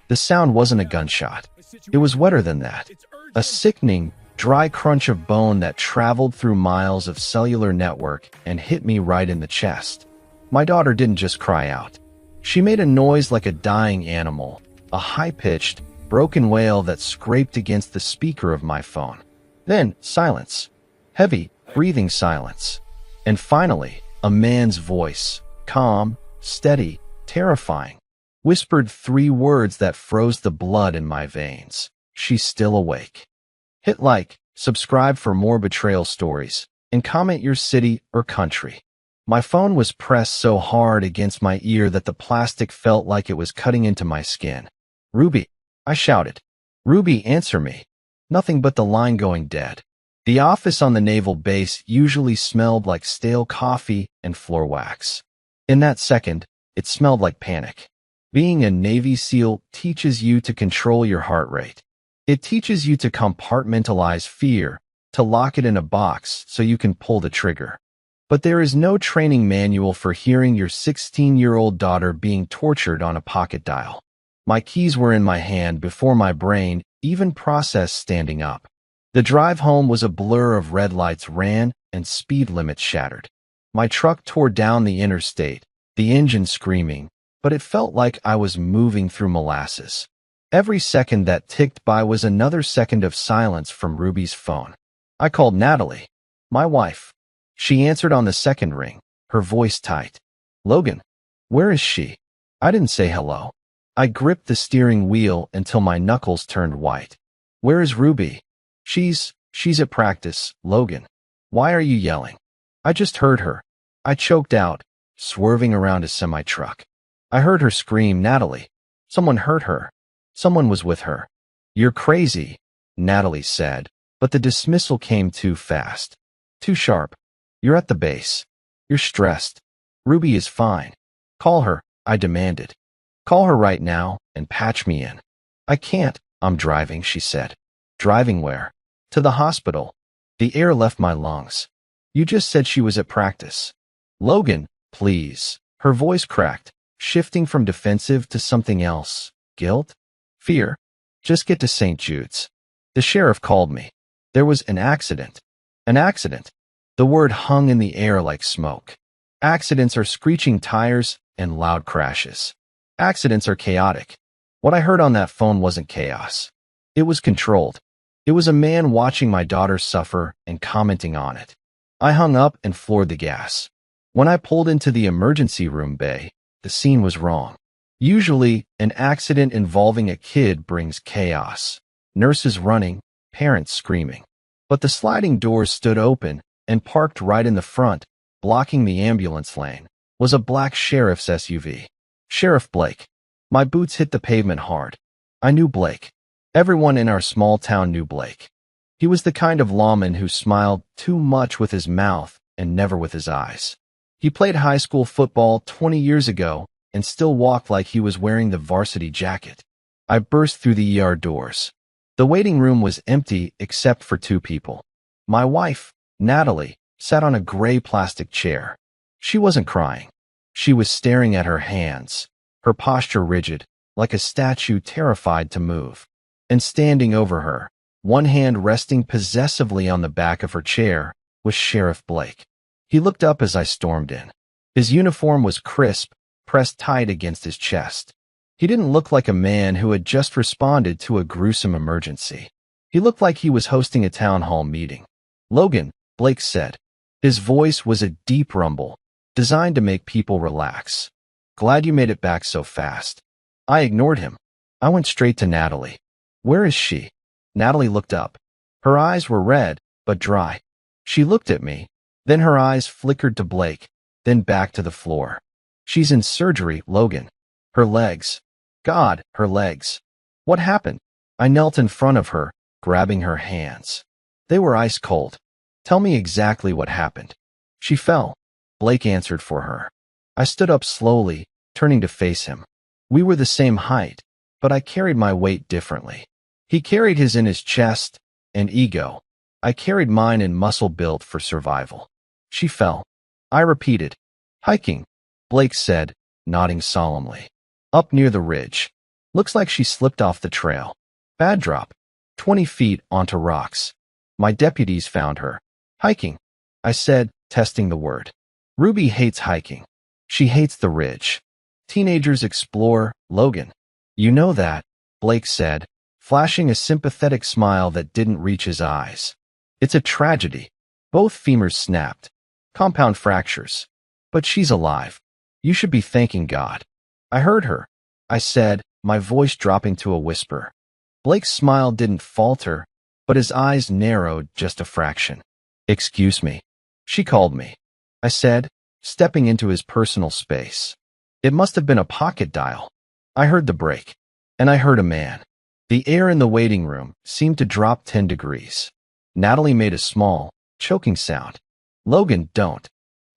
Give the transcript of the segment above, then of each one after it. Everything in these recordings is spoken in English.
The sound wasn't a gunshot. It was wetter than that. A sickening, dry crunch of bone that traveled through miles of cellular network and hit me right in the chest. My daughter didn't just cry out. She made a noise like a dying animal, a high-pitched, broken wail that scraped against the speaker of my phone. Then, silence. Heavy, breathing silence. And finally, a man's voice, calm, steady, terrifying, whispered 3 words that froze the blood in my veins. She's still awake. Hit like, subscribe for more betrayal stories, and comment your city or country. My phone was pressed so hard against my ear that the plastic felt like it was cutting into my skin. "Ruby," I shouted. "Ruby, answer me." Nothing but the line going dead. The office on the naval base usually smelled like stale coffee and floor wax. In that second, it smelled like panic. Being a Navy SEAL teaches you to control your heart rate. It teaches you to compartmentalize fear, to lock it in a box so you can pull the trigger. But there is no training manual for hearing your 16-year-old daughter being tortured on a pocket dial. My keys were in my hand before my brain even processed standing up. The drive home was a blur of red lights ran and speed limits shattered. My truck tore down the interstate, the engine screaming, but it felt like I was moving through molasses. Every second that ticked by was another second of silence from Ruby's phone. I called Natalie, my wife. She answered on the second ring, her voice tight. "Logan, where is she?" I didn't say hello. I gripped the steering wheel until my knuckles turned white. "Where is Ruby?" She's at practice, Logan. Why are you yelling?" "I just heard her." I choked out, swerving around a semi-truck. "I heard her scream, Natalie. Someone hurt her. Someone was with her." "You're crazy," Natalie said, but the dismissal came too fast. Too sharp. "You're at the base. You're stressed. Ruby is fine. Call her," I demanded. "Call her right now and patch me in." "I can't. I'm driving," she said. "Driving where?" "To the hospital." The air left my lungs. "You just said she was at practice." "Logan, please." Her voice cracked, shifting from defensive to something else. Guilt? Fear? "Just get to St. Jude's." The sheriff called me. There was an accident. An accident. The word hung in the air like smoke. Accidents are screeching tires and loud crashes. Accidents are chaotic. What I heard on that phone wasn't chaos. It was controlled. It was a man watching my daughter suffer and commenting on it. I hung up and floored the gas. When I pulled into the emergency room bay, the scene was wrong. Usually, an accident involving a kid brings chaos. Nurses running, parents screaming. But the sliding doors stood open, and parked right in the front, blocking the ambulance lane, was a black sheriff's SUV. Sheriff Blake. My boots hit the pavement hard. I knew Blake. Everyone in our small town knew Blake. He was the kind of lawman who smiled too much with his mouth and never with his eyes. He played high school football 20 years ago and still walked like he was wearing the varsity jacket. I burst through the ER doors. The waiting room was empty except for 2 people. My wife, Natalie, sat on a gray plastic chair. She wasn't crying. She was staring at her hands, her posture rigid, like a statue terrified to move. And standing over her, one hand resting possessively on the back of her chair, was Sheriff Blake. He looked up as I stormed in. His uniform was crisp, pressed tight against his chest. He didn't look like a man who had just responded to a gruesome emergency. He looked like he was hosting a town hall meeting. "Logan," Blake said. His voice was a deep rumble, designed to make people relax. "Glad you made it back so fast." I ignored him. I went straight to Natalie. "Where is she?" Natalie looked up. Her eyes were red, but dry. She looked at me, then her eyes flickered to Blake, then back to the floor. "She's in surgery, Logan. Her legs. God, her legs." "What happened?" I knelt in front of her, grabbing her hands. They were ice cold. "Tell me exactly what happened." "She fell," Blake answered for her. I stood up slowly, turning to face him. We were the same height, but I carried my weight differently. He carried his in his chest and ego. I carried mine in muscle built for survival. "She fell." I repeated. "Hiking," Blake said, nodding solemnly. "Up near the ridge." Looks like she slipped off the trail. Bad drop. 20 feet onto rocks. My deputies found her. Hiking, I said, testing the word. Ruby hates hiking. She hates the ridge. Teenagers explore, Logan. You know that, Blake said, flashing a sympathetic smile that didn't reach his eyes. It's a tragedy. Both femurs snapped. Compound fractures. But she's alive. You should be thanking God. I heard her, I said, my voice dropping to a whisper. Blake's smile didn't falter, but his eyes narrowed just a fraction. Excuse me. She called me, I said, stepping into his personal space. It must have been a pocket dial. I heard the break. And I heard a man. The air in the waiting room seemed to drop 10 degrees. Natalie made a small, choking sound. Logan, don't.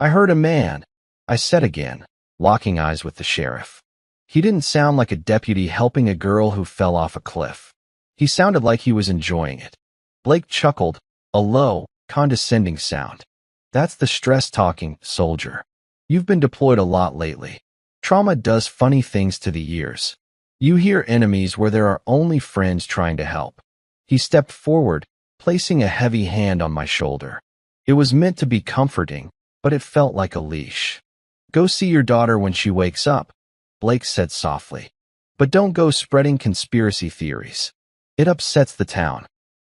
I heard a man, I said again, locking eyes with the sheriff. He didn't sound like a deputy helping a girl who fell off a cliff. He sounded like he was enjoying it. Blake chuckled, a low, condescending sound. That's the stress talking, soldier. You've been deployed a lot lately. Trauma does funny things to the ears. You hear enemies where there are only friends trying to help. He stepped forward, placing a heavy hand on my shoulder. It was meant to be comforting, but it felt like a leash. Go see your daughter when she wakes up, Blake said softly. But don't go spreading conspiracy theories. It upsets the town.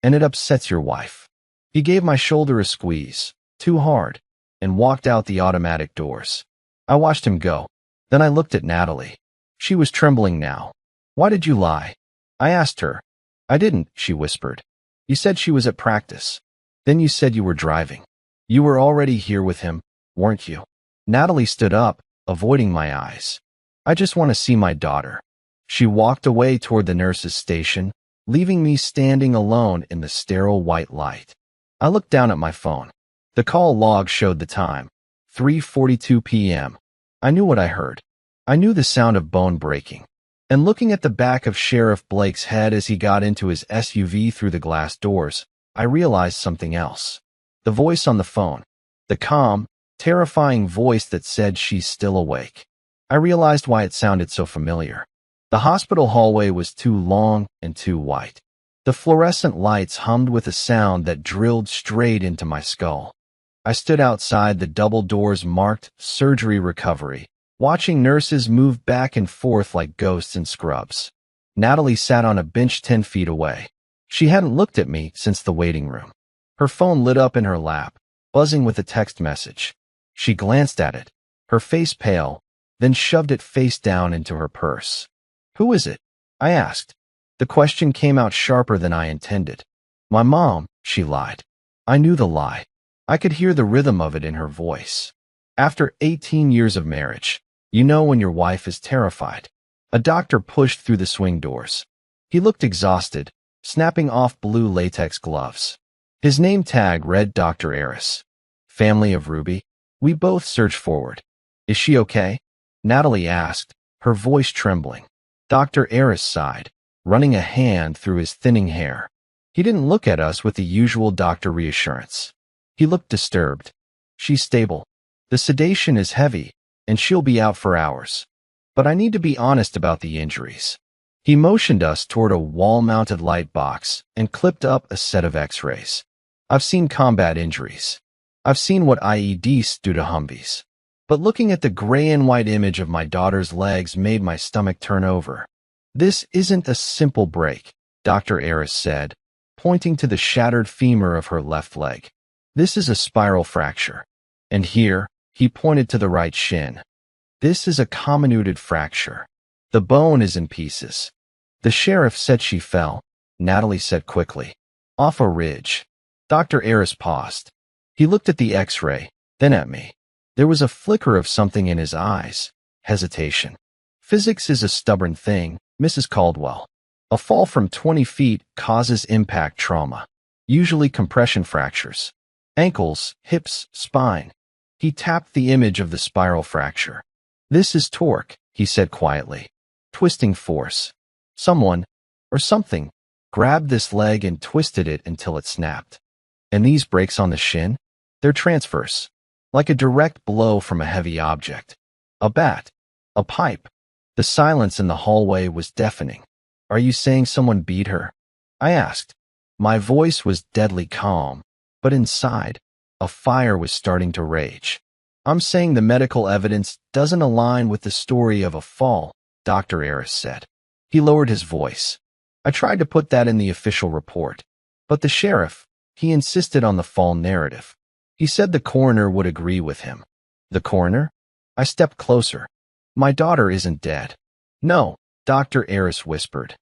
And it upsets your wife. He gave my shoulder a squeeze, too hard, and walked out the automatic doors. I watched him go. Then I looked at Natalie. She was trembling now. Why did you lie? I asked her. I didn't, she whispered. You said she was at practice. Then you said you were driving. You were already here with him, weren't you? Natalie stood up, avoiding my eyes. I just want to see my daughter. She walked away toward the nurse's station, leaving me standing alone in the sterile white light. I looked down at my phone. The call log showed the time, 3:42 p.m. I knew what I heard. I knew the sound of bone breaking. And looking at the back of Sheriff Blake's head as he got into his SUV through the glass doors, I realized something else. The voice on the phone. The calm, terrifying voice that said she's still awake. I realized why it sounded so familiar. The hospital hallway was too long and too white. The fluorescent lights hummed with a sound that drilled straight into my skull. I stood outside the double doors marked Surgery Recovery, watching nurses move back and forth like ghosts in scrubs. Natalie sat on a bench 10 feet away. She hadn't looked at me since the waiting room. Her phone lit up in her lap, buzzing with a text message. She glanced at it, her face pale, then shoved it face down into her purse. Who is it? I asked. The question came out sharper than I intended. My mom, she lied. I knew the lie. I could hear the rhythm of it in her voice. After 18 years of marriage, you know when your wife is terrified. A doctor pushed through the swing doors. He looked exhausted, snapping off blue latex gloves. His name tag read Dr. Eris. Family of Ruby. We both surged forward. Is she okay? Natalie asked, her voice trembling. Dr. Eris sighed, running a hand through his thinning hair. He didn't look at us with the usual doctor reassurance. He looked disturbed. She's stable. The sedation is heavy, and she'll be out for hours. But I need to be honest about the injuries. He motioned us toward a wall-mounted light box and clipped up a set of x-rays. I've seen combat injuries. I've seen what IEDs do to Humvees. But looking at the gray and white image of my daughter's legs made my stomach turn over. This isn't a simple break, Dr. Eris said, pointing to the shattered femur of her left leg. This is a spiral fracture. And here, he pointed to the right shin. This is a comminuted fracture. The bone is in pieces. The sheriff said she fell, Natalie said quickly. Off a ridge. Dr. Eris paused. He looked at the x-ray, then at me. There was a flicker of something in his eyes. Hesitation. Physics is a stubborn thing, Mrs. Caldwell. A fall from 20 feet causes impact trauma, usually compression fractures. Ankles, hips, spine. He tapped the image of the spiral fracture. This is torque, he said quietly. Twisting force. Someone, or something, grabbed this leg and twisted it until it snapped. And these breaks on the shin? They're transverse. Like a direct blow from a heavy object. A bat. A pipe. The silence in the hallway was deafening. Are you saying someone beat her? I asked. My voice was deadly calm, but inside, a fire was starting to rage. I'm saying the medical evidence doesn't align with the story of a fall, Dr. Harris said. He lowered his voice. I tried to put that in the official report, but the sheriff, he insisted on the fall narrative. He said the coroner would agree with him. The coroner? I stepped closer. My daughter isn't dead. No, Dr. Harris whispered.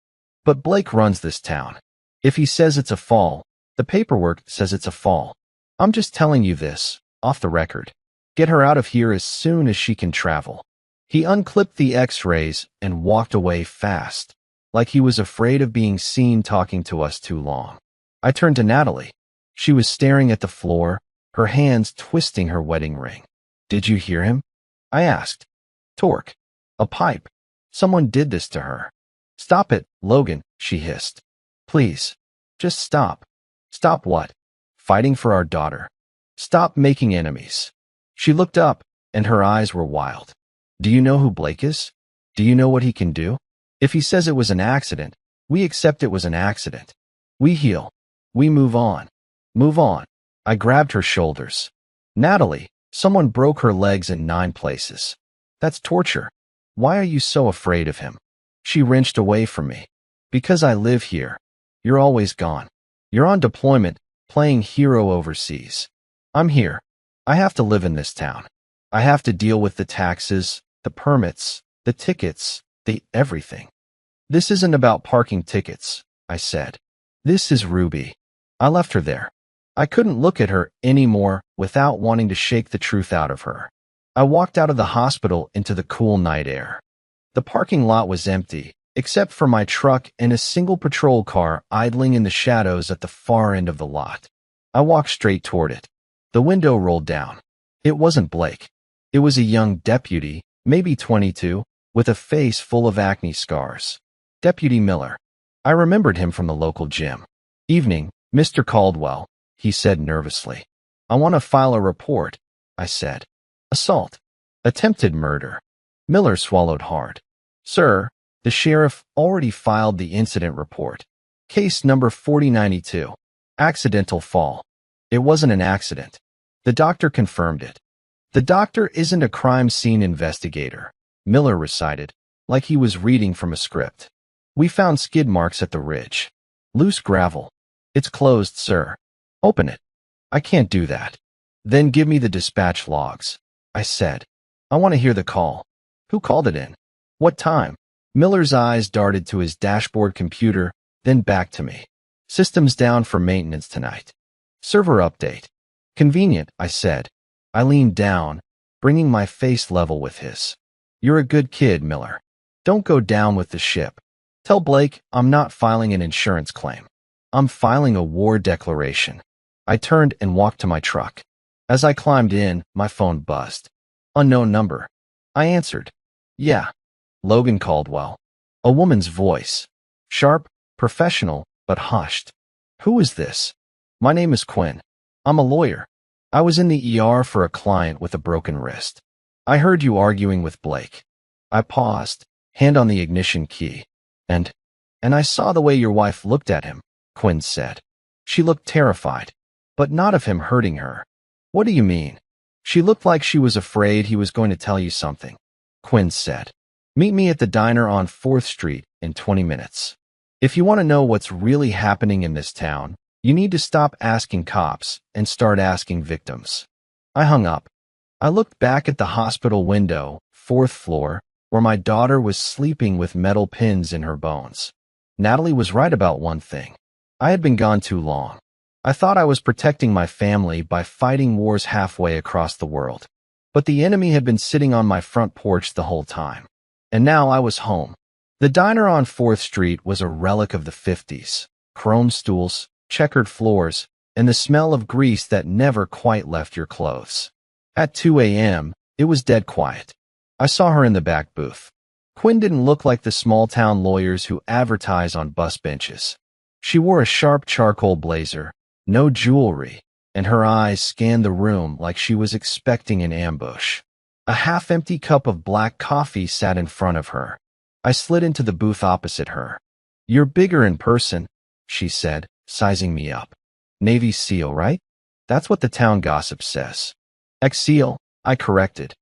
But Blake runs this town. If he says it's a fall, the paperwork says it's a fall. I'm just telling you this, off the record. Get her out of here as soon as she can travel. He unclipped the x-rays and walked away fast, like he was afraid of being seen talking to us too long. I turned to Natalie. She was staring at the floor, her hands twisting her wedding ring. Did you hear him? I asked. Torque. A pipe. Someone did this to her. Stop it, Logan, she hissed. Please. Just stop. Stop what? Fighting for our daughter. Stop making enemies. She looked up, and her eyes were wild. Do you know who Blake is? Do you know what he can do? If he says it was an accident, we accept it was an accident. We heal. We move on. Move on. I grabbed her shoulders. Natalie, someone broke her legs in 9 places. That's torture. Why are you so afraid of him? She wrenched away from me. Because I live here. You're always gone. You're on deployment, playing hero overseas. I'm here. I have to live in this town. I have to deal with the taxes, the permits, the tickets, the everything. This isn't about parking tickets, I said. This is Ruby. I left her there. I couldn't look at her anymore without wanting to shake the truth out of her. I walked out of the hospital into the cool night air. The parking lot was empty, except for my truck and a single patrol car idling in the shadows at the far end of the lot. I walked straight toward it. The window rolled down. It wasn't Blake. It was a young deputy, maybe 22, with a face full of acne scars. Deputy Miller. I remembered him from the local gym. Evening, Mr. Caldwell, he said nervously. I want to file a report, I said. Assault. Attempted murder. Miller swallowed hard. Sir, the sheriff already filed the incident report. Case number 4092. Accidental fall. It wasn't an accident. The doctor confirmed it. The doctor isn't a crime scene investigator, Miller recited, like he was reading from a script. We found skid marks at the ridge. Loose gravel. It's closed, sir. Open it. I can't do that. Then give me the dispatch logs, I said. I want to hear the call. Who called it in? What time? Miller's eyes darted to his dashboard computer, then back to me. Systems down for maintenance tonight. Server update. Convenient, I said. I leaned down, bringing my face level with his. You're a good kid, Miller. Don't go down with the ship. Tell Blake I'm not filing an insurance claim. I'm filing a war declaration. I turned and walked to my truck. As I climbed in, my phone buzzed. Unknown number. I answered. Yeah. Logan Caldwell. A woman's voice. Sharp, professional, but hushed. Who is this? My name is Quinn. I'm a lawyer. I was in the ER for a client with a broken wrist. I heard you arguing with Blake. I paused, hand on the ignition key. And I saw the way your wife looked at him, Quinn said. She looked terrified, but not of him hurting her. What do you mean? She looked like she was afraid he was going to tell you something, Quinn said. Meet me at the diner on 4th Street in 20 minutes. If you want to know what's really happening in this town, you need to stop asking cops and start asking victims. I hung up. I looked back at the hospital window, 4th floor, where my daughter was sleeping with metal pins in her bones. Natalie was right about one thing. I had been gone too long. I thought I was protecting my family by fighting wars halfway across the world. But the enemy had been sitting on my front porch the whole time. And now I was home. The diner on 4th Street was a relic of the 50s. Chrome stools, checkered floors, and the smell of grease that never quite left your clothes. At 2 a.m., it was dead quiet. I saw her in the back booth. Quinn didn't look like the small-town lawyers who advertise on bus benches. She wore a sharp charcoal blazer, no jewelry, and her eyes scanned the room like she was expecting an ambush. A half-empty cup of black coffee sat in front of her, I slid into the booth opposite her. "You're bigger in person," she said, sizing me up. "Navy SEAL, right? That's what the town gossip says." "Ex-SEAL," I corrected.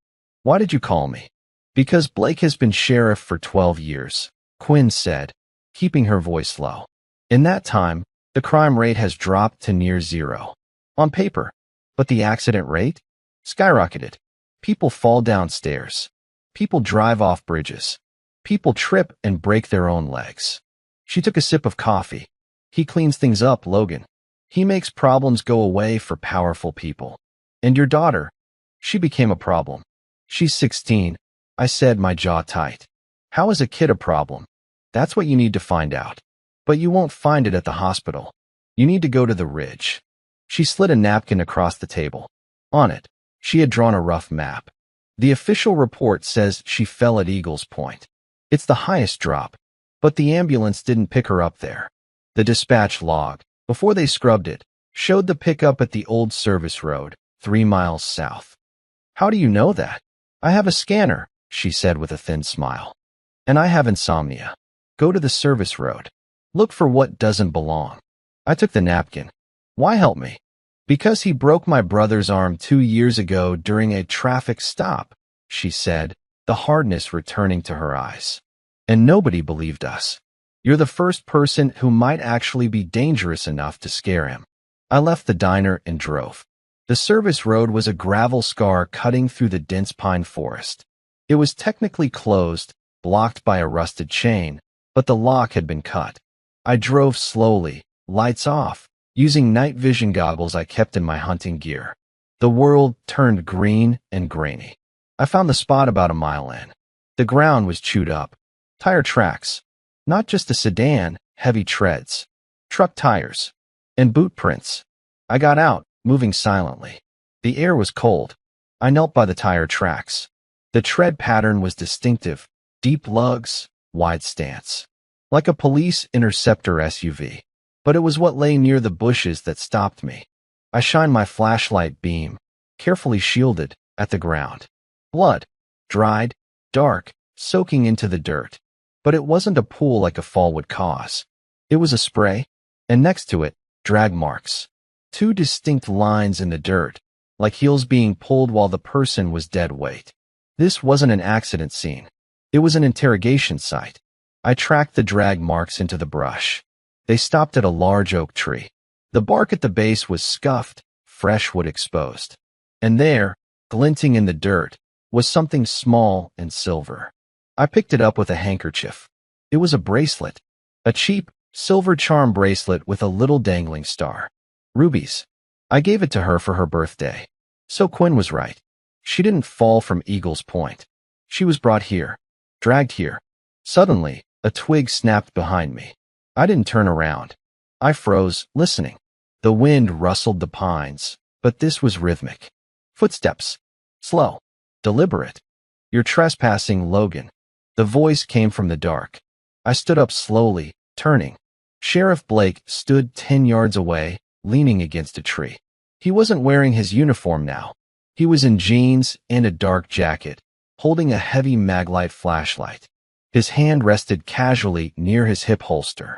"Why did you call me?" "Because Blake has been sheriff for 12 years, Quinn said, keeping her voice low. "In that time, the crime rate has dropped to near zero. On paper. But the accident rate? Skyrocketed. People fall down stairs. People drive off bridges. People trip and break their own legs." She took a sip of coffee. "He cleans things up, Logan. He makes problems go away for powerful people. And your daughter? She became a problem." "She's 16, I said, my jaw tight. "How is a kid a problem?" "That's what you need to find out. But you won't find it at the hospital. You need to go to the ridge." She slid a napkin across the table. On it, she had drawn a rough map. "The official report says she fell at Eagles Point. It's the highest drop, but the ambulance didn't pick her up there. The dispatch log, before they scrubbed it, showed the pickup at the old service road, 3 miles south." "How do you know that?" "I have a scanner," she said with a thin smile. "And I have insomnia. Go to the service road. Look for what doesn't belong." I took the napkin. "Why help me?" "Because he broke my brother's arm 2 years ago during a traffic stop," she said, the hardness returning to her eyes. "And nobody believed us. You're the first person who might actually be dangerous enough to scare him." I left the diner and drove. The service road was a gravel scar cutting through the dense pine forest. It was technically closed, blocked by a rusted chain, but the lock had been cut. I drove slowly, lights off, using night vision goggles I kept in my hunting gear. The world turned green and grainy. I found the spot about a mile in. The ground was chewed up. Tire tracks. Not just a sedan, heavy treads. Truck tires. And boot prints. I got out, moving silently. The air was cold. I knelt by the tire tracks. The tread pattern was distinctive. Deep lugs, wide stance. Like a police interceptor SUV. But it was what lay near the bushes that stopped me. I shined my flashlight beam, carefully shielded, at the ground. Blood. Dried, dark, soaking into the dirt. But it wasn't a pool like a fall would cause. It was a spray, and next to it, drag marks. 2 distinct lines in the dirt, like heels being pulled while the person was dead weight. This wasn't an accident scene. It was an interrogation site. I tracked the drag marks into the brush. They stopped at a large oak tree. The bark at the base was scuffed, fresh wood exposed. And there, glinting in the dirt, was something small and silver. I picked it up with a handkerchief. It was a bracelet. A cheap, silver charm bracelet with a little dangling star. Rubies. I gave it to her for her birthday. So Quinn was right. She didn't fall from Eagles Point. She was brought here. Dragged here. Suddenly, a twig snapped behind me. I didn't turn around. I froze, listening. The wind rustled the pines, but this was rhythmic. Footsteps. Slow. Deliberate. "You're trespassing, Logan." The voice came from the dark. I stood up slowly, turning. Sheriff Blake stood 10 yards away, leaning against a tree. He wasn't wearing his uniform now. He was in jeans and a dark jacket, holding a heavy maglite flashlight. His hand rested casually near his hip holster.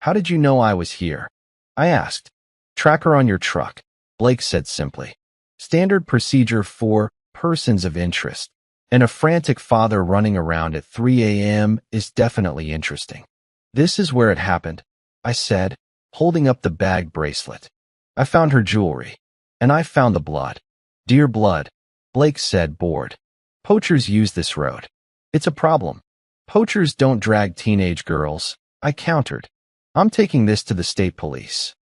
"How did you know I was here?" I asked. "Tracker on your truck," Blake said simply. "Standard procedure for persons of interest. And a frantic father running around at 3 a.m. is definitely interesting." "This is where it happened," I said, holding up the bag bracelet. "I found her jewelry. And I found the blood." "Dear blood," Blake said, bored. "Poachers use this road. It's a problem. Poachers don't drag teenage girls," I countered. "I'm taking this to the state police."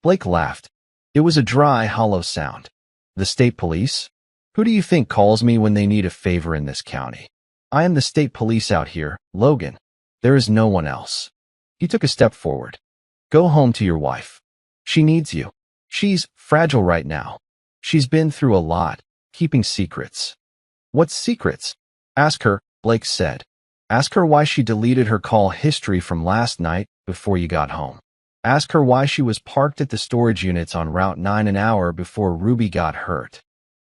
Blake laughed. It was a dry, hollow sound. "The state police? Who do you think calls me when they need a favor in this county? I am the state police out here, Logan. There is no one else." He took a step forward. "Go home to your wife. She needs you. She's fragile right now. She's been through a lot, keeping secrets." "What secrets?" "Ask her," Blake said. "Ask her why she deleted her call history from last night before you got home. Ask her why she was parked at the storage units on Route 9 an hour before Ruby got hurt."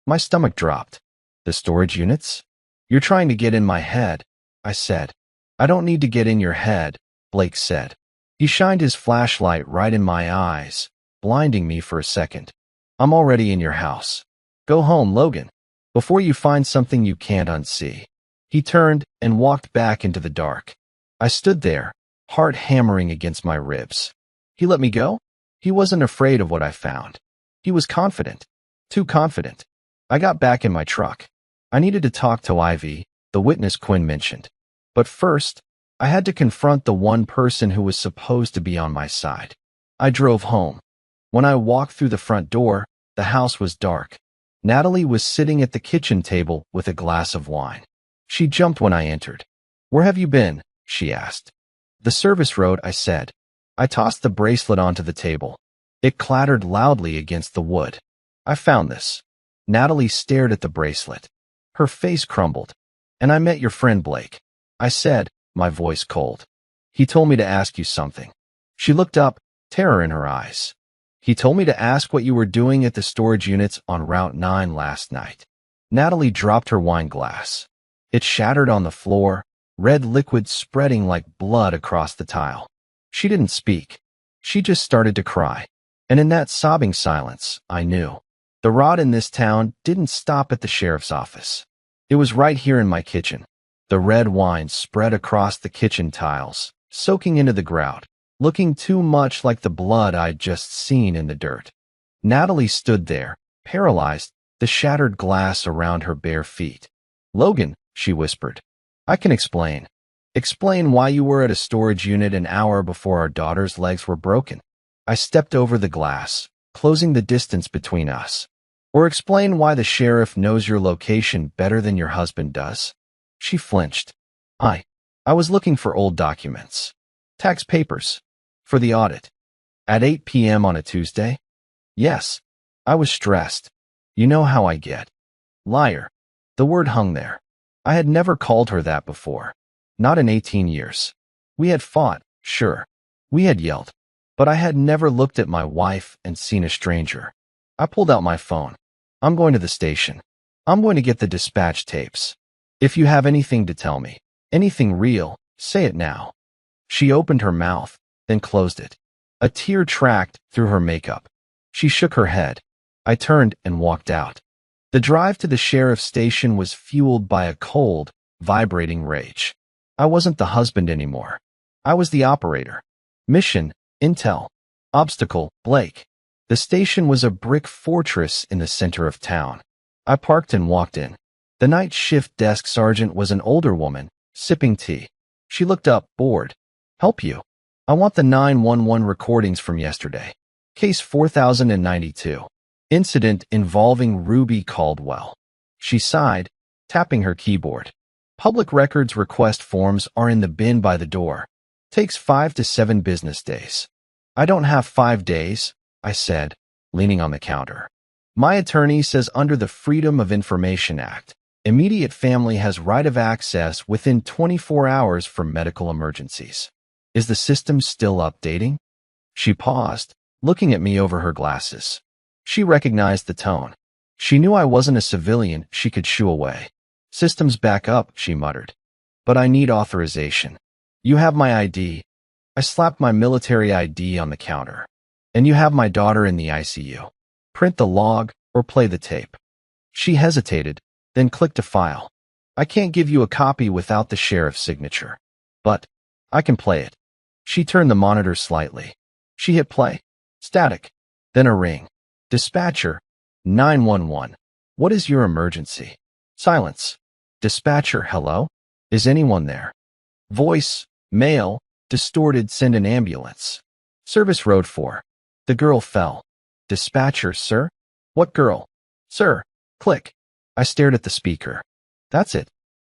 My stomach dropped. "The storage units? You're trying to get in my head," I said. I don't need to get in your head, Blake said. He shined his flashlight right in my eyes, blinding me for a second. I'm already in your house. Go home, Logan, before you find something you can't unsee. He turned and walked back into the dark. I stood there, heart hammering against my ribs. He let me go? He wasn't afraid of what I found. He was confident. Too confident. I got back in my truck. I needed to talk to Ivy, the witness Quinn mentioned. But first, I had to confront the one person who was supposed to be on my side. I drove home. When I walked through the front door, the house was dark. Natalie was sitting at the kitchen table with a glass of wine. She jumped when I entered. Where have you been? She asked. The service road, I said. I tossed the bracelet onto the table. It clattered loudly against the wood. I found this. Natalie stared at the bracelet. Her face crumbled. And I met your friend Blake. I said, my voice cold. He told me to ask you something. She looked up, terror in her eyes. He told me to ask what you were doing at the storage units on Route 9 last night. Natalie dropped her wine glass. It shattered on the floor, red liquid spreading like blood across the tile. She didn't speak. She just started to cry. And in that sobbing silence, I knew. The rot in this town didn't stop at the sheriff's office. It was right here in my kitchen. The red wine spread across the kitchen tiles, soaking into the grout, looking too much like the blood I'd just seen in the dirt. Natalie stood there, paralyzed, the shattered glass around her bare feet. Logan, she whispered. I can explain. Explain why you were at a storage unit an hour before our daughter's legs were broken. I stepped over the glass, closing the distance between us. Or explain why the sheriff knows your location better than your husband does. She flinched. I was looking for old documents. Tax papers. For the audit. At 8 p.m. on a Tuesday? Yes. I was stressed. You know how I get. Liar. The word hung there. I had never called her that before. Not in 18 years. We had fought, sure. We had yelled. But I had never looked at my wife and seen a stranger. I pulled out my phone. I'm going to the station. I'm going to get the dispatch tapes. If you have anything to tell me, anything real, say it now. She opened her mouth, then closed it. A tear tracked through her makeup. She shook her head. I turned and walked out. The drive to the sheriff's station was fueled by a cold, vibrating rage. I wasn't the husband anymore. I was the operator. Mission, intel. Obstacle, Blake. The station was a brick fortress in the center of town. I parked and walked in. The night shift desk sergeant was an older woman, sipping tea. She looked up, bored. Help you. I want the 911 recordings from yesterday. Case 4092. Incident involving Ruby Caldwell. She sighed, tapping her keyboard. Public records request forms are in the bin by the door. Takes 5 to 7 business days. I don't have 5 days, I said, leaning on the counter. My attorney says under the Freedom of Information Act, immediate family has right of access within 24 hours for medical emergencies. Is the system still updating? She paused, looking at me over her glasses. She recognized the tone. She knew I wasn't a civilian she could shoo away. Systems back up, she muttered. But I need authorization. You have my ID. I slapped my military ID on the counter. And you have my daughter in the ICU. Print the log or play the tape. She hesitated, then clicked a file. I can't give you a copy without the sheriff's signature. But I can play it. She turned the monitor slightly. She hit play. Static. Then a ring. Dispatcher. 911. What is your emergency? Silence. Dispatcher, hello? Is anyone there? Voice, male, distorted, send an ambulance. Service road 4. The girl fell. Dispatcher, sir? What girl? Sir. Click. I stared at the speaker. That's it.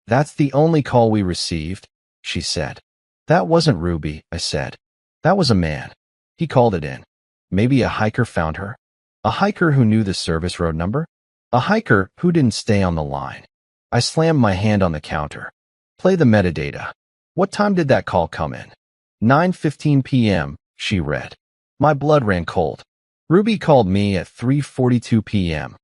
That's the only call we received, she said. That wasn't Ruby, I said. That was a man. He called it in. Maybe a hiker found her? A hiker who knew the service road number? A hiker who didn't stay on the line. I slammed my hand on the counter. Play the metadata. What time did that call come in? 9:15 p.m., she read. My blood ran cold. Ruby called me at 3:42 p.m.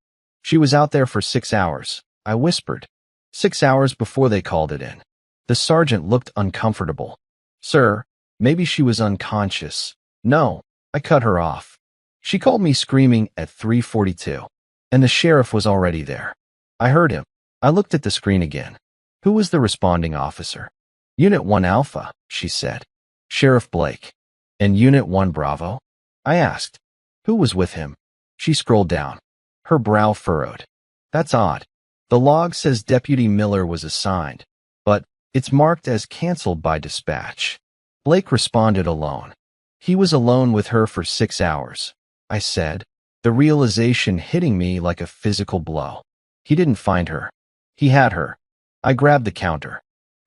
She was out there for 6 hours, I whispered. 6 hours before they called it in. The sergeant looked uncomfortable. Sir, maybe she was unconscious. No, I cut her off. She called me screaming at 3:42, and the sheriff was already there. I heard him. I looked at the screen again. Who was the responding officer? Unit 1 Alpha, she said. Sheriff Blake. And Unit 1 Bravo? I asked. Who was with him? She scrolled down. Her brow furrowed. That's odd. The log says Deputy Miller was assigned, but it's marked as canceled by dispatch. Blake responded alone. He was alone with her for 6 hours, I said, the realization hitting me like a physical blow. He didn't find her. He had her. I grabbed the counter.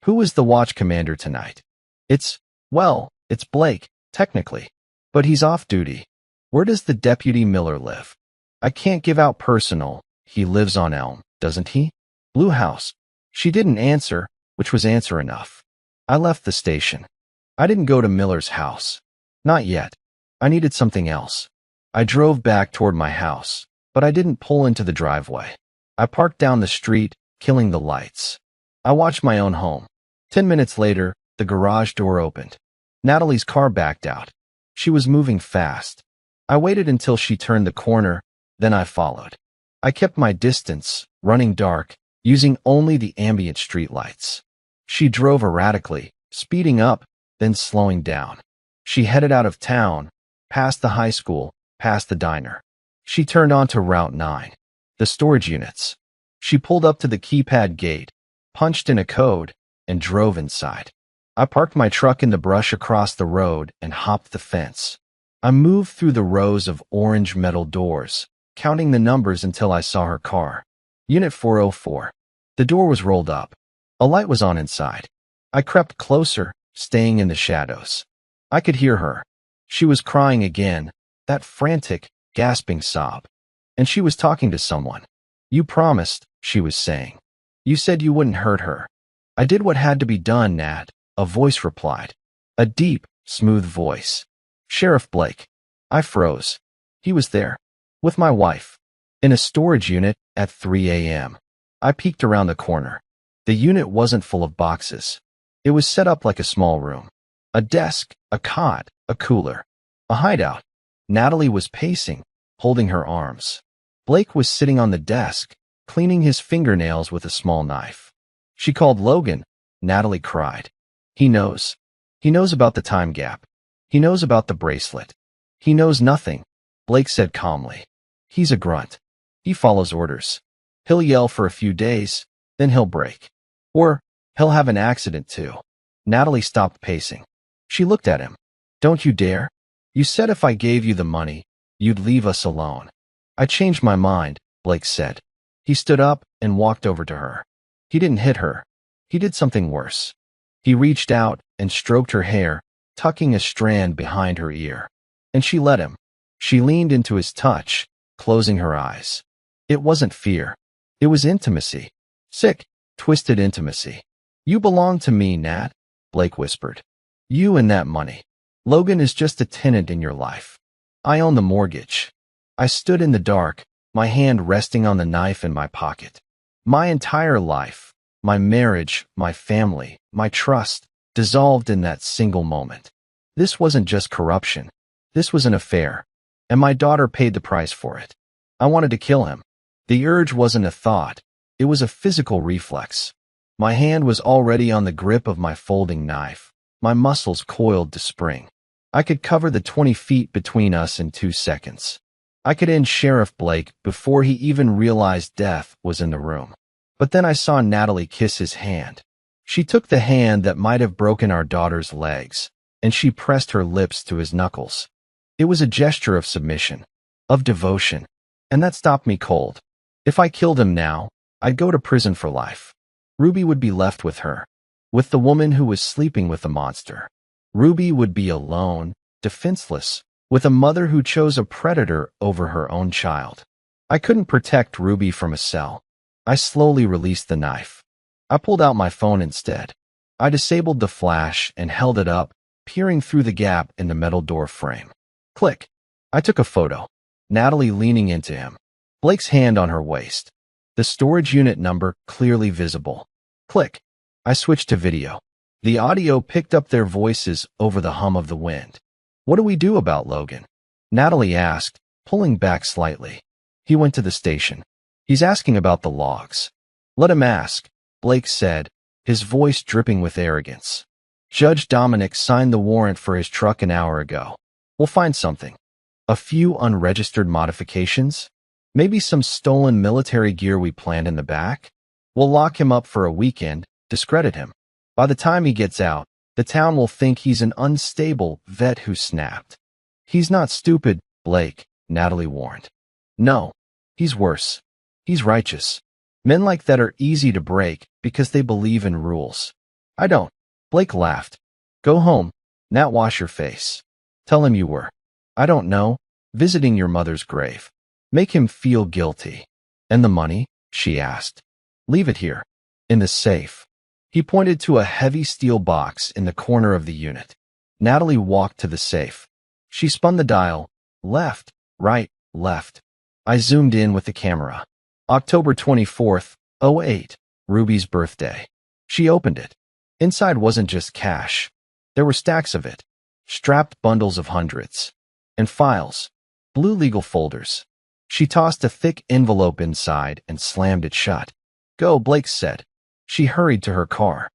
Who was the watch commander tonight? It's Blake, technically. But he's off duty. Where does the Deputy Miller live? I can't give out personal. He lives on Elm, doesn't he? Blue House. She didn't answer, which was answer enough. I left the station. I didn't go to Miller's house. Not yet. I needed something else. I drove back toward my house, but I didn't pull into the driveway. I parked down the street, killing the lights. I watched my own home. 10 minutes later, the garage door opened. Natalie's car backed out. She was moving fast. I waited until she turned the corner, then I followed. I kept my distance, running dark, using only the ambient streetlights. She drove erratically, speeding up, then slowing down. She headed out of town, past the high school, past the diner. She turned onto Route 9, the storage units. She pulled up to the keypad gate, punched in a code, and drove inside. I parked my truck in the brush across the road and hopped the fence. I moved through the rows of orange metal doors, counting the numbers until I saw her car. Unit 404. The door was rolled up. A light was on inside. I crept closer, staying in the shadows. I could hear her. She was crying again, that frantic, gasping sob. And she was talking to someone. You promised, she was saying. You said you wouldn't hurt her. I did what had to be done, Nat, a voice replied. A deep, smooth voice. Sheriff Blake. I froze. He was there. With my wife. In a storage unit at 3 a.m. I peeked around the corner. The unit wasn't full of boxes. It was set up like a small room. A desk, a cot, a cooler. A hideout. Natalie was pacing, holding her arms. Blake was sitting on the desk, cleaning his fingernails with a small knife. She called Logan. Natalie cried. He knows. He knows about the time gap. He knows about the bracelet. He knows nothing, Blake said calmly. He's a grunt. He follows orders. He'll yell for a few days, then he'll break. Or he'll have an accident too. Natalie stopped pacing. She looked at him. Don't you dare. You said if I gave you the money, you'd leave us alone. I changed my mind, Blake said. He stood up and walked over to her. He didn't hit her. He did something worse. He reached out and stroked her hair, tucking a strand behind her ear. And she let him. She leaned into his touch, closing her eyes. It wasn't fear. It was intimacy. Sick, twisted intimacy. You belong to me, Nat, Blake whispered. You and that money. Logan is just a tenant in your life. I own the mortgage. I stood in the dark, my hand resting on the knife in my pocket. My entire life, my marriage, my family, my trust, dissolved in that single moment. This wasn't just corruption. This was an affair. And my daughter paid the price for it. I wanted to kill him. The urge wasn't a thought. It was a physical reflex. My hand was already on the grip of my folding knife. My muscles coiled to spring. I could cover the 20 feet between us in 2 seconds. I could end Sheriff Blake before he even realized death was in the room. But then I saw Natalie kiss his hand. She took the hand that might have broken our daughter's legs, and she pressed her lips to his knuckles. It was a gesture of submission, of devotion, and that stopped me cold. If I killed him now, I'd go to prison for life. Ruby would be left with her, with the woman who was sleeping with the monster. Ruby would be alone, defenseless, with a mother who chose a predator over her own child. I couldn't protect Ruby from a cell. I slowly released the knife. I pulled out my phone instead. I disabled the flash and held it up, peering through the gap in the metal door frame. Click. I took a photo. Natalie leaning into him. Blake's hand on her waist. The storage unit number clearly visible. Click. I switched to video. The audio picked up their voices over the hum of the wind. What do we do about Logan? Natalie asked, pulling back slightly. He went to the station. He's asking about the logs. Let him ask, Blake said, his voice dripping with arrogance. Judge Dominic signed the warrant for his truck an hour ago. We'll find something. A few unregistered modifications? Maybe some stolen military gear we planned in the back? We'll lock him up for a weekend, discredit him. By the time he gets out, the town will think he's an unstable vet who snapped. He's not stupid, Blake, Natalie warned. No, he's worse. He's righteous. Men like that are easy to break because they believe in rules. I don't. Blake laughed. Go home. Nat, wash your face. Tell him you were, I don't know, visiting your mother's grave. Make him feel guilty. And the money? She asked. Leave it here. In the safe. He pointed to a heavy steel box in the corner of the unit. Natalie walked to the safe. She spun the dial. Left, right, left. I zoomed in with the camera. October 24th, 08, Ruby's birthday. She opened it. Inside wasn't just cash. There were stacks of it. Strapped bundles of hundreds. And files. Blue legal folders. She tossed a thick envelope inside and slammed it shut. Go, Blake said. She hurried to her car.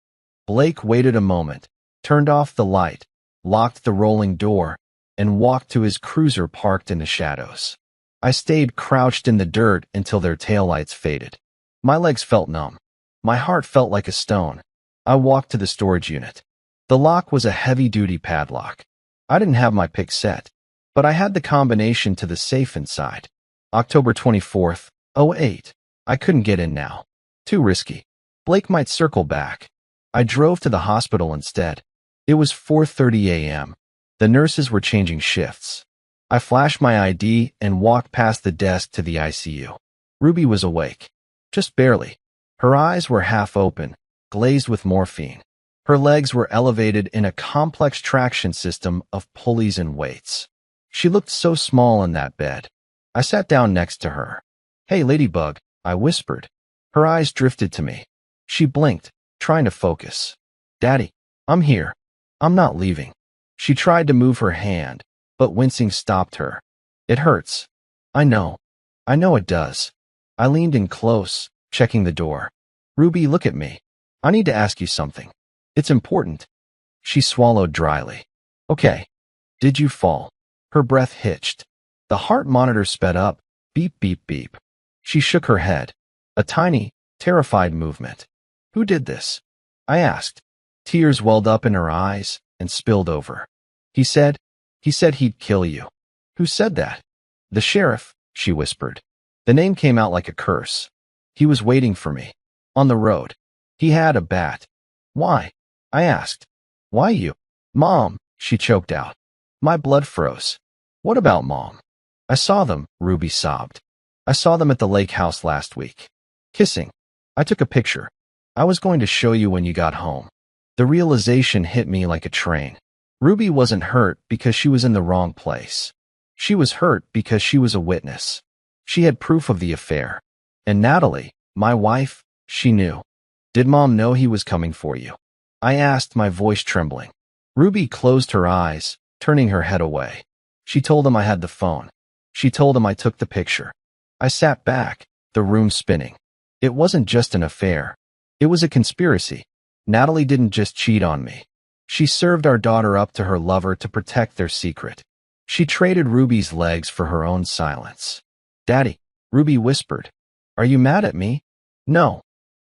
Blake waited a moment, turned off the light, locked the rolling door, and walked to his cruiser parked in the shadows. I stayed crouched in the dirt until their taillights faded. My legs felt numb. My heart felt like a stone. I walked to the storage unit. The lock was a heavy-duty padlock. I didn't have my pick set, but I had the combination to the safe inside. October 24th, 08. I couldn't get in now. Too risky. Blake might circle back. I drove to the hospital instead. It was 4:30 a.m. The nurses were changing shifts. I flashed my ID and walked past the desk to the ICU. Ruby was awake. Just barely. Her eyes were half open, glazed with morphine. Her legs were elevated in a complex traction system of pulleys and weights. She looked so small in that bed. I sat down next to her. Hey, Ladybug, I whispered. Her eyes drifted to me. She blinked, trying to focus. Daddy, I'm here. I'm not leaving. She tried to move her hand, but wincing stopped her. It hurts. I know. I know it does. I leaned in close, checking the door. Ruby, look at me. I need to ask you something. It's important. She swallowed dryly. Okay. Did you fall? Her breath hitched. The heart monitor sped up. Beep, beep, beep. She shook her head. A tiny, terrified movement. Who did this? I asked. Tears welled up in her eyes and spilled over. He said he'd kill you. Who said that? The sheriff, she whispered. The name came out like a curse. He was waiting for me. On the road. He had a bat. Why? I asked. Why you? Mom, she choked out. My blood froze. What about Mom? I saw them, Ruby sobbed. I saw them at the lake house last week. Kissing. I took a picture. I was going to show you when you got home. The realization hit me like a train. Ruby wasn't hurt because she was in the wrong place. She was hurt because she was a witness. She had proof of the affair. And Natalie, my wife, she knew. Did Mom know he was coming for you? I asked, my voice trembling. Ruby closed her eyes, turning her head away. She told him I had the phone. She told him I took the picture. I sat back, the room spinning. It wasn't just an affair. It was a conspiracy. Natalie didn't just cheat on me. She served our daughter up to her lover to protect their secret. She traded Ruby's legs for her own silence. Daddy, Ruby whispered. Are you mad at me? No,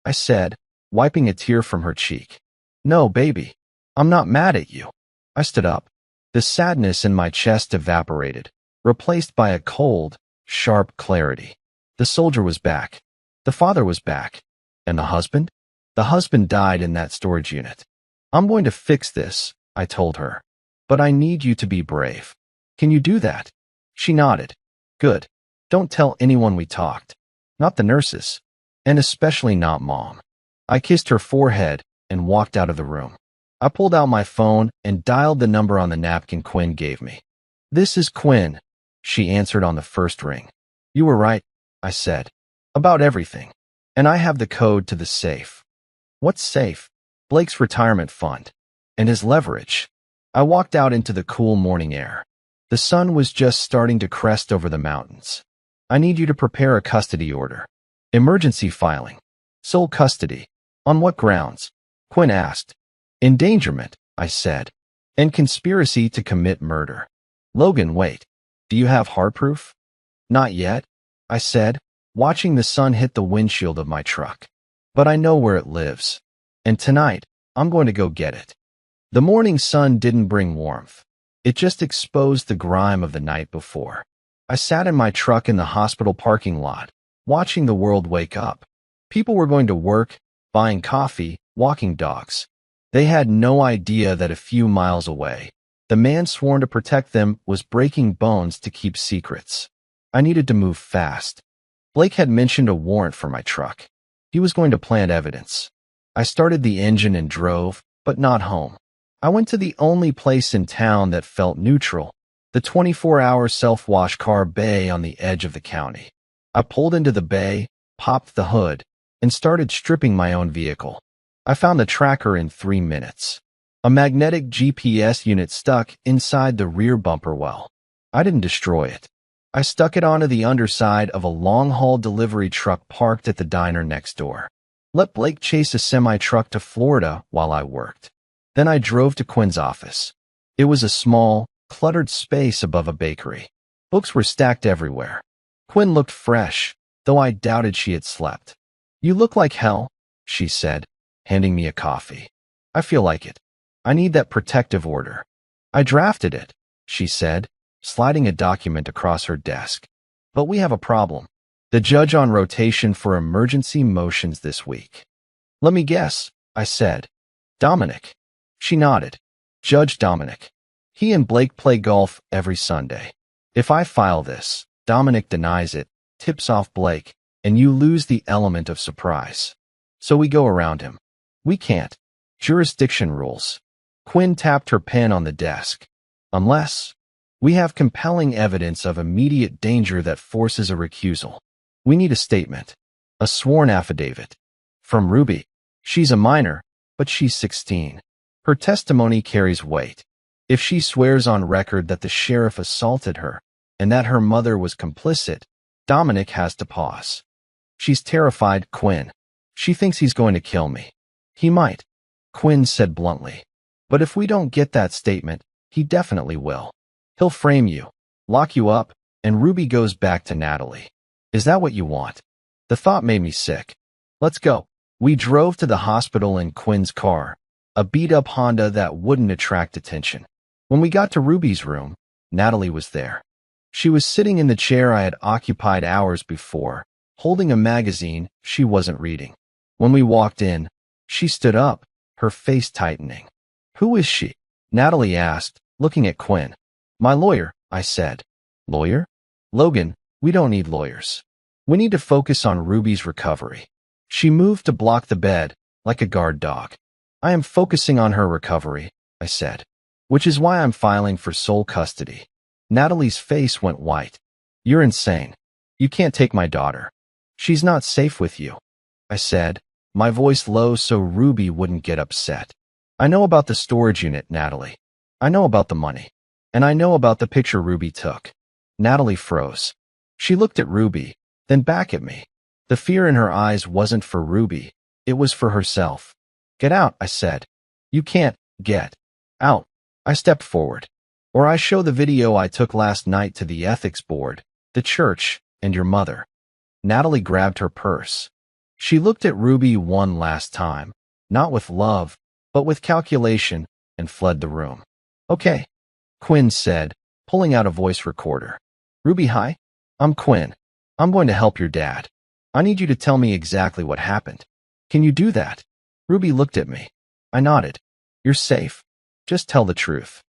I said, wiping a tear from her cheek. No, baby. I'm not mad at you. I stood up. The sadness in my chest evaporated, replaced by a cold, sharp clarity. The soldier was back. The father was back. And the husband? The husband died in that storage unit. I'm going to fix this, I told her. But I need you to be brave. Can you do that? She nodded. Good. Don't tell anyone we talked. Not the nurses. And especially not Mom. I kissed her forehead and walked out of the room. I pulled out my phone and dialed the number on the napkin Quinn gave me. This is Quinn, she answered on the first ring. You were right, I said. About everything. And I have the code to the safe. What safe? Blake's retirement fund, and his leverage. I walked out into the cool morning air. The sun was just starting to crest over the mountains. I need you to prepare a custody order. Emergency filing. Sole custody. On what grounds? Quinn asked. Endangerment, I said. And conspiracy to commit murder. Logan, wait. Do you have hard proof? Not yet, I said, watching the sun hit the windshield of my truck. But I know where it lives. And tonight, I'm going to go get it. The morning sun didn't bring warmth. It just exposed the grime of the night before. I sat in my truck in the hospital parking lot, watching the world wake up. People were going to work, buying coffee, walking dogs. They had no idea that a few miles away, the man sworn to protect them was breaking bones to keep secrets. I needed to move fast. Blake had mentioned a warrant for my truck. He was going to plant evidence. I started the engine and drove, but not home. I went to the only place in town that felt neutral, the 24-hour self-wash car bay on the edge of the county. I pulled into the bay, popped the hood, and started stripping my own vehicle. I found the tracker in 3 minutes. A magnetic GPS unit stuck inside the rear bumper well. I didn't destroy it. I stuck it onto the underside of a long-haul delivery truck parked at the diner next door. Let Blake chase a semi-truck to Florida while I worked. Then I drove to Quinn's office. It was a small, cluttered space above a bakery. Books were stacked everywhere. Quinn looked fresh, though I doubted she had slept. You look like hell, she said, handing me a coffee. I feel like it. I need that protective order. I drafted it, she said, sliding a document across her desk. But we have a problem. The judge on rotation for emergency motions this week. Let me guess, I said. Dominic. She nodded. Judge Dominic. He and Blake play golf every Sunday. If I file this, Dominic denies it, tips off Blake, and you lose the element of surprise. So we go around him. We can't. Jurisdiction rules. Quinn tapped her pen on the desk. Unless we have compelling evidence of immediate danger that forces a recusal. We need a statement. A sworn affidavit. From Ruby. She's a minor, but she's 16. Her testimony carries weight. If she swears on record that the sheriff assaulted her and that her mother was complicit, Dominic has to pause. She's terrified, Quinn. She thinks he's going to kill me. He might, Quinn said bluntly. But if we don't get that statement, he definitely will. He'll frame you, lock you up, and Ruby goes back to Natalie. Is that what you want? The thought made me sick. Let's go. We drove to the hospital in Quinn's car, a beat-up Honda that wouldn't attract attention. When we got to Ruby's room, Natalie was there. She was sitting in the chair I had occupied hours before, holding a magazine she wasn't reading. When we walked in, she stood up, her face tightening. Who is she? Natalie asked, looking at Quinn. My lawyer, I said. Lawyer? Logan, we don't need lawyers. We need to focus on Ruby's recovery. She moved to block the bed, like a guard dog. I am focusing on her recovery, I said. Which is why I'm filing for sole custody. Natalie's face went white. You're insane. You can't take my daughter. She's not safe with you, I said, my voice low so Ruby wouldn't get upset. I know about the storage unit, Natalie. I know about the money. And I know about the picture Ruby took. Natalie froze. She looked at Ruby, then back at me. The fear in her eyes wasn't for Ruby. It was for herself. Get out, I said. You can't get out. I stepped forward. Or I show the video I took last night to the ethics board, the church, and your mother. Natalie grabbed her purse. She looked at Ruby one last time, not with love, but with calculation, and fled the room. Okay, Quinn said, pulling out a voice recorder. Ruby, hi. I'm Quinn. I'm going to help your dad. I need you to tell me exactly what happened. Can you do that? Ruby looked at me. I nodded. You're safe. Just tell the truth.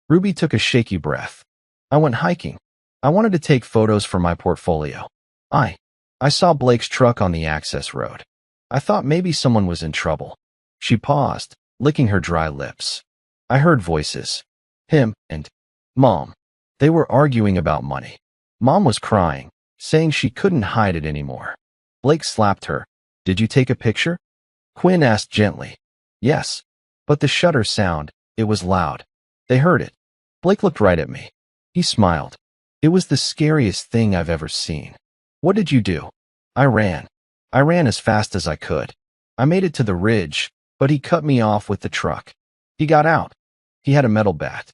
Ruby took a shaky breath. I went hiking. I wanted to take photos for my portfolio. I saw Blake's truck on the access road. I thought maybe someone was in trouble. She paused, licking her dry lips. I heard voices. Him and Mom. They were arguing about money. Mom was crying, saying she couldn't hide it anymore. Blake slapped her. Did you take a picture? Quinn asked gently. Yes. But the shutter sound, it was loud. They heard it. Blake looked right at me. He smiled. It was the scariest thing I've ever seen. What did you do? I ran. I ran as fast as I could. I made it to the ridge, but he cut me off with the truck. He got out. He had a metal bat.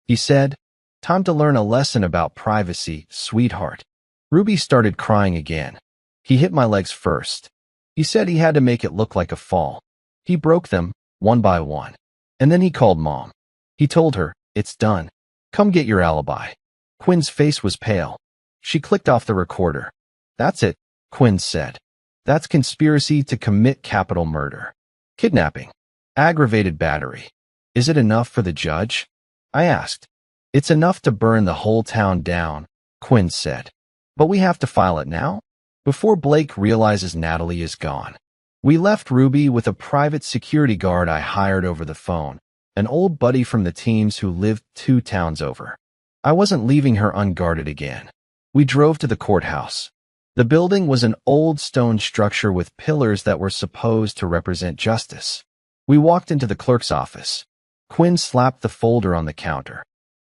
He said, "Time to learn a lesson about privacy, sweetheart." Ruby started crying again. He hit my legs first. He said he had to make it look like a fall. He broke them, one by one. And then he called Mom. He told her, "It's done. Come get your alibi." Quinn's face was pale. She clicked off the recorder. "That's it," Quinn said. "That's conspiracy to commit capital murder. Kidnapping. Aggravated battery. Is it enough for the judge?" I asked. "It's enough to burn the whole town down," Quinn said. "But we have to file it now? Before Blake realizes Natalie is gone." We left Ruby with a private security guard I hired over the phone, an old buddy from the teams who lived 2 towns over. I wasn't leaving her unguarded again. We drove to the courthouse. The building was an old stone structure with pillars that were supposed to represent justice. We walked into the clerk's office. Quinn slapped the folder on the counter.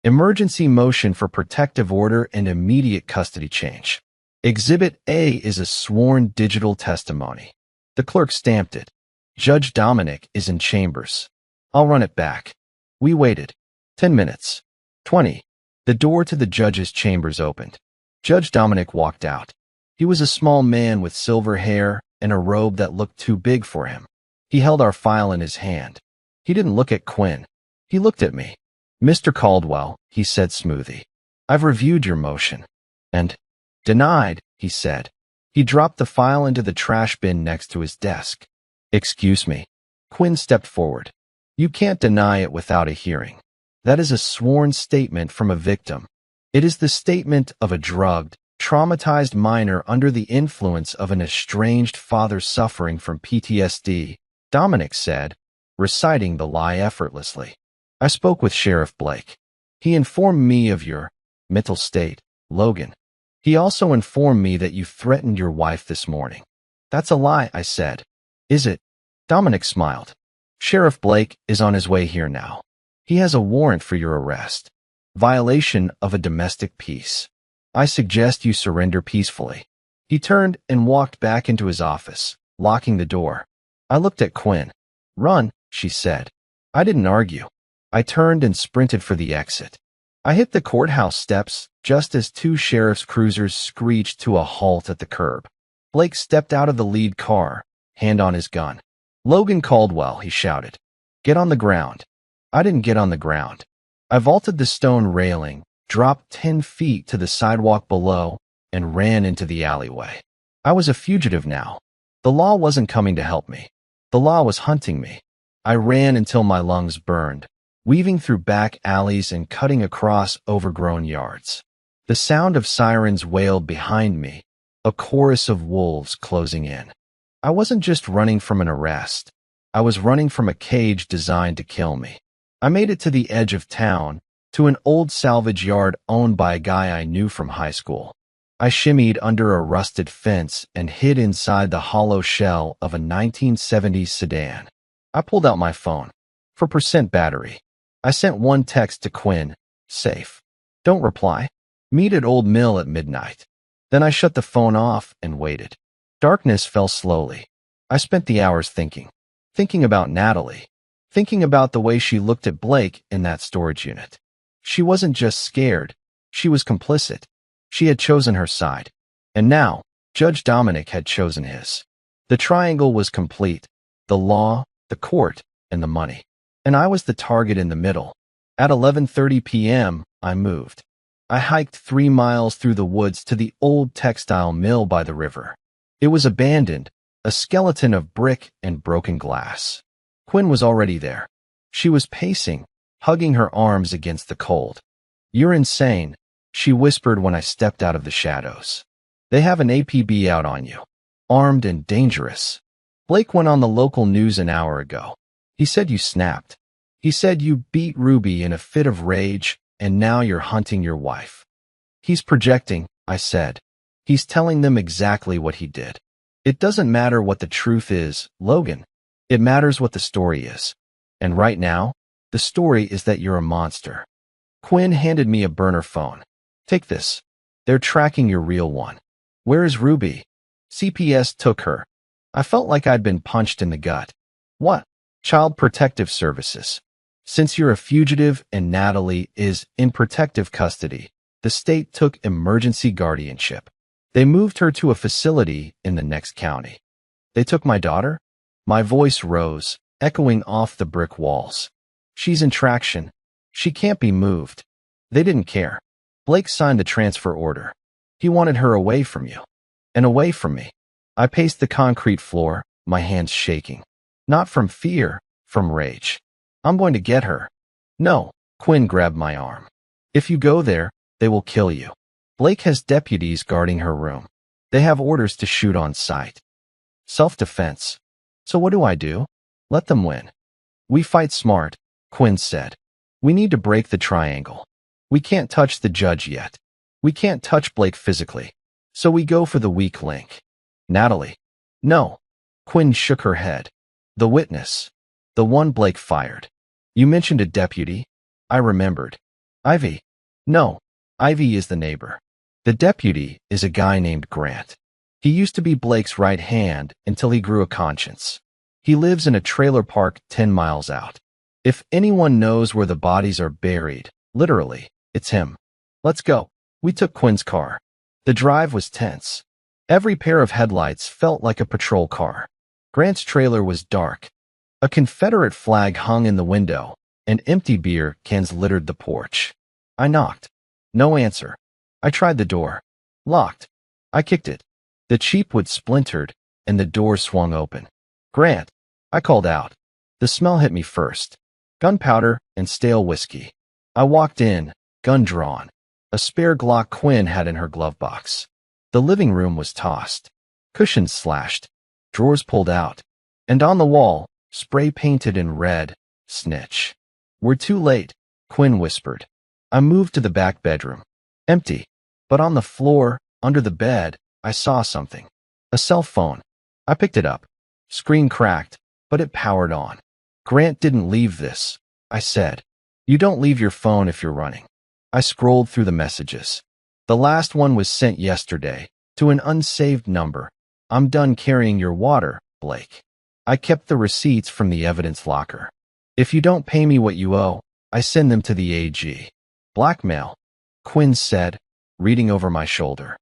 "Emergency motion for protective order and immediate custody change. Exhibit A is a sworn digital testimony." The clerk stamped it. "Judge Dominic is in chambers." "I'll run it back." We waited. 10 minutes. 20. The door to the judge's chambers opened. Judge Dominic walked out. He was a small man with silver hair and a robe that looked too big for him. He held our file in his hand. He didn't look at Quinn. He looked at me. "Mr. Caldwell," he said smoothly, "I've reviewed your motion." And, "Denied," he said. He dropped the file into the trash bin next to his desk. "Excuse me." Quinn stepped forward. "You can't deny it without a hearing. That is a sworn statement from a victim. It is the statement of a drugged, traumatized minor under the influence of an estranged father suffering from PTSD," Dominic said, reciting the lie effortlessly. "I spoke with Sheriff Blake. He informed me of your mental state, Logan. He also informed me that you threatened your wife this morning." "That's a lie," I said. "Is it?" Dominic smiled. "Sheriff Blake is on his way here now. He has a warrant for your arrest. Violation of a domestic peace. I suggest you surrender peacefully." He turned and walked back into his office, locking the door. I looked at Quinn. "Run," she said. I didn't argue. I turned and sprinted for the exit. I hit the courthouse steps just as 2 sheriff's cruisers screeched to a halt at the curb. Blake stepped out of the lead car, hand on his gun. "Logan Caldwell," he shouted. "Get on the ground." I didn't get on the ground. I vaulted the stone railing, dropped 10 feet to the sidewalk below, and ran into the alleyway. I was a fugitive now. The law wasn't coming to help me. The law was hunting me. I ran until my lungs burned, weaving through back alleys and cutting across overgrown yards. The sound of sirens wailed behind me, a chorus of wolves closing in. I wasn't just running from an arrest. I was running from a cage designed to kill me. I made it to the edge of town, to an old salvage yard owned by a guy I knew from high school. I shimmied under a rusted fence and hid inside the hollow shell of a 1970s sedan. I pulled out my phone. For percent battery. I sent one text to Quinn, "Safe. Don't reply. Meet at Old Mill at midnight." Then I shut the phone off and waited. Darkness fell slowly. I spent the hours thinking. Thinking about Natalie. Thinking about the way she looked at Blake in that storage unit. She wasn't just scared. She was complicit. She had chosen her side. And now, Judge Dominic had chosen his. The triangle was complete. The law, the court, and the money. And I was the target in the middle. At 11:30 p.m., I moved. I hiked 3 miles through the woods to the old textile mill by the river. It was abandoned, a skeleton of brick and broken glass. Quinn was already there. She was pacing, hugging her arms against the cold. "You're insane," she whispered when I stepped out of the shadows. "They have an APB out on you. Armed and dangerous. Blake went on the local news an hour ago. He said you snapped. He said you beat Ruby in a fit of rage, and now you're hunting your wife." "He's projecting," I said. "He's telling them exactly what he did. It doesn't matter what the truth is, Logan. It matters what the story is. And right now, the story is that you're a monster. Quinn handed me a burner phone. Take this. They're tracking your real one. Where is Ruby? CPS took her. I felt like I'd been punched in the gut. What? Child Protective Services. Since you're a fugitive and Natalie is in protective custody, the state took emergency guardianship. They moved her to a facility in the next county. They took my daughter? My voice rose, echoing off the brick walls. She's in traction. She can't be moved. They didn't care. Blake signed the transfer order. He wanted her away from you. And away from me. I paced the concrete floor, my hands shaking. Not from fear, from rage. I'm going to get her. No, Quinn grabbed my arm. If you go there, they will kill you. Blake has deputies guarding her room. They have orders to shoot on sight. Self-defense. So what do? Let them win. We fight smart, Quinn said. We need to break the triangle. We can't touch the judge yet. We can't touch Blake physically. So we go for the weak link. Natalie. No. Quinn shook her head. The witness. The one Blake fired. You mentioned a deputy. I remembered. Ivy. No. Ivy is the neighbor. The deputy is a guy named Grant. He used to be Blake's right hand until he grew a conscience. He lives in a trailer park 10 miles out. If anyone knows where the bodies are buried, literally, it's him. Let's go. We took Quinn's car. The drive was tense. Every pair of headlights felt like a patrol car. Grant's trailer was dark. A Confederate flag hung in the window, and empty beer cans littered the porch. I knocked. No answer. I tried the door. Locked. I kicked it. The cheap wood splintered, and the door swung open. Grant. I called out. The smell hit me first. Gunpowder and stale whiskey. I walked in, gun drawn. A spare Glock Quinn had in her glove box. The living room was tossed. Cushions slashed. Drawers pulled out. And on the wall, spray painted in red, snitch. We're too late, Quinn whispered. I moved to the back bedroom. Empty. But on the floor, under the bed, I saw something. A cell phone. I picked it up. Screen cracked, but it powered on. Grant didn't leave this, I said. You don't leave your phone if you're running. I scrolled through the messages. The last one was sent yesterday, to an unsaved number. I'm done carrying your water, Blake. I kept the receipts from the evidence locker. If you don't pay me what you owe, I send them to the AG. Blackmail, Quinn said, reading over my shoulder.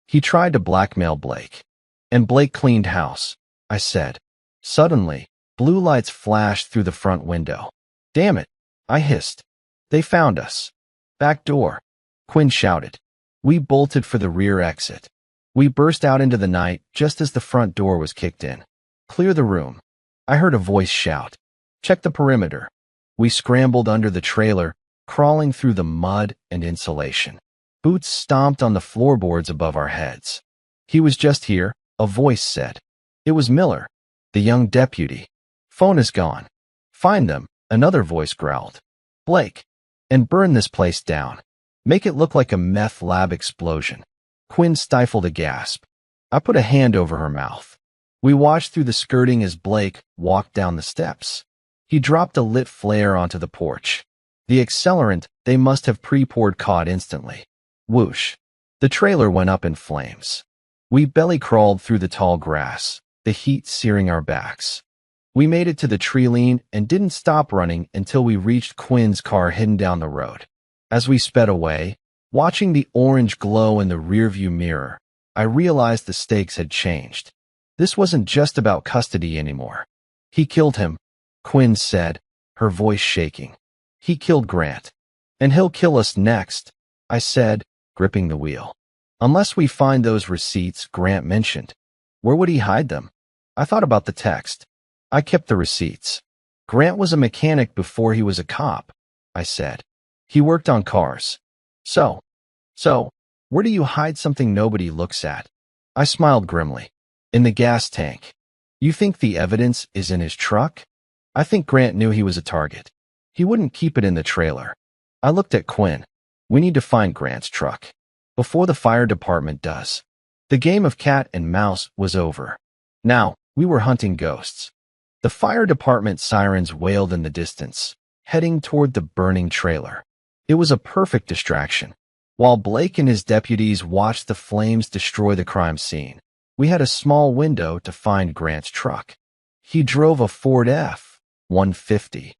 He tried to blackmail Blake. And Blake cleaned house, I said. Suddenly, blue lights flashed through the front window. Damn it, I hissed. They found us. Back door, Quinn shouted. We bolted for the rear exit. We burst out into the night just as the front door was kicked in. Clear the room. I heard a voice shout. Check the perimeter. We scrambled under the trailer, crawling through the mud and insulation. Boots stomped on the floorboards above our heads. He was just here, a voice said. It was Miller, the young deputy. Phone is gone. Find them, another voice growled. Blake. And burn this place down. Make it look like a meth lab explosion. Quinn stifled a gasp. I put a hand over her mouth. We watched through the skirting as Blake walked down the steps. He dropped a lit flare onto the porch. The accelerant they must have pre-poured caught instantly. Whoosh. The trailer went up in flames. We belly crawled through the tall grass, the heat searing our backs. We made it to the tree line and didn't stop running until we reached Quinn's car hidden down the road. As we sped away, watching the orange glow in the rearview mirror, I realized the stakes had changed. This wasn't just about custody anymore. He killed him, Quinn said, her voice shaking. He killed Grant. And he'll kill us next, I said, gripping the wheel. Unless we find those receipts Grant mentioned. Where would he hide them? I thought about the text. I kept the receipts. Grant was a mechanic before he was a cop, I said. He worked on cars. So, where do you hide something nobody looks at? I smiled grimly. In the gas tank. You think the evidence is in his truck? I think Grant knew he was a target. He wouldn't keep it in the trailer. I looked at Quinn. We need to find Grant's truck. Before the fire department does. The game of cat and mouse was over. Now, we were hunting ghosts. The fire department sirens wailed in the distance, heading toward the burning trailer. It was a perfect distraction. While Blake and his deputies watched the flames destroy the crime scene, we had a small window to find Grant's truck. He drove a Ford F-150,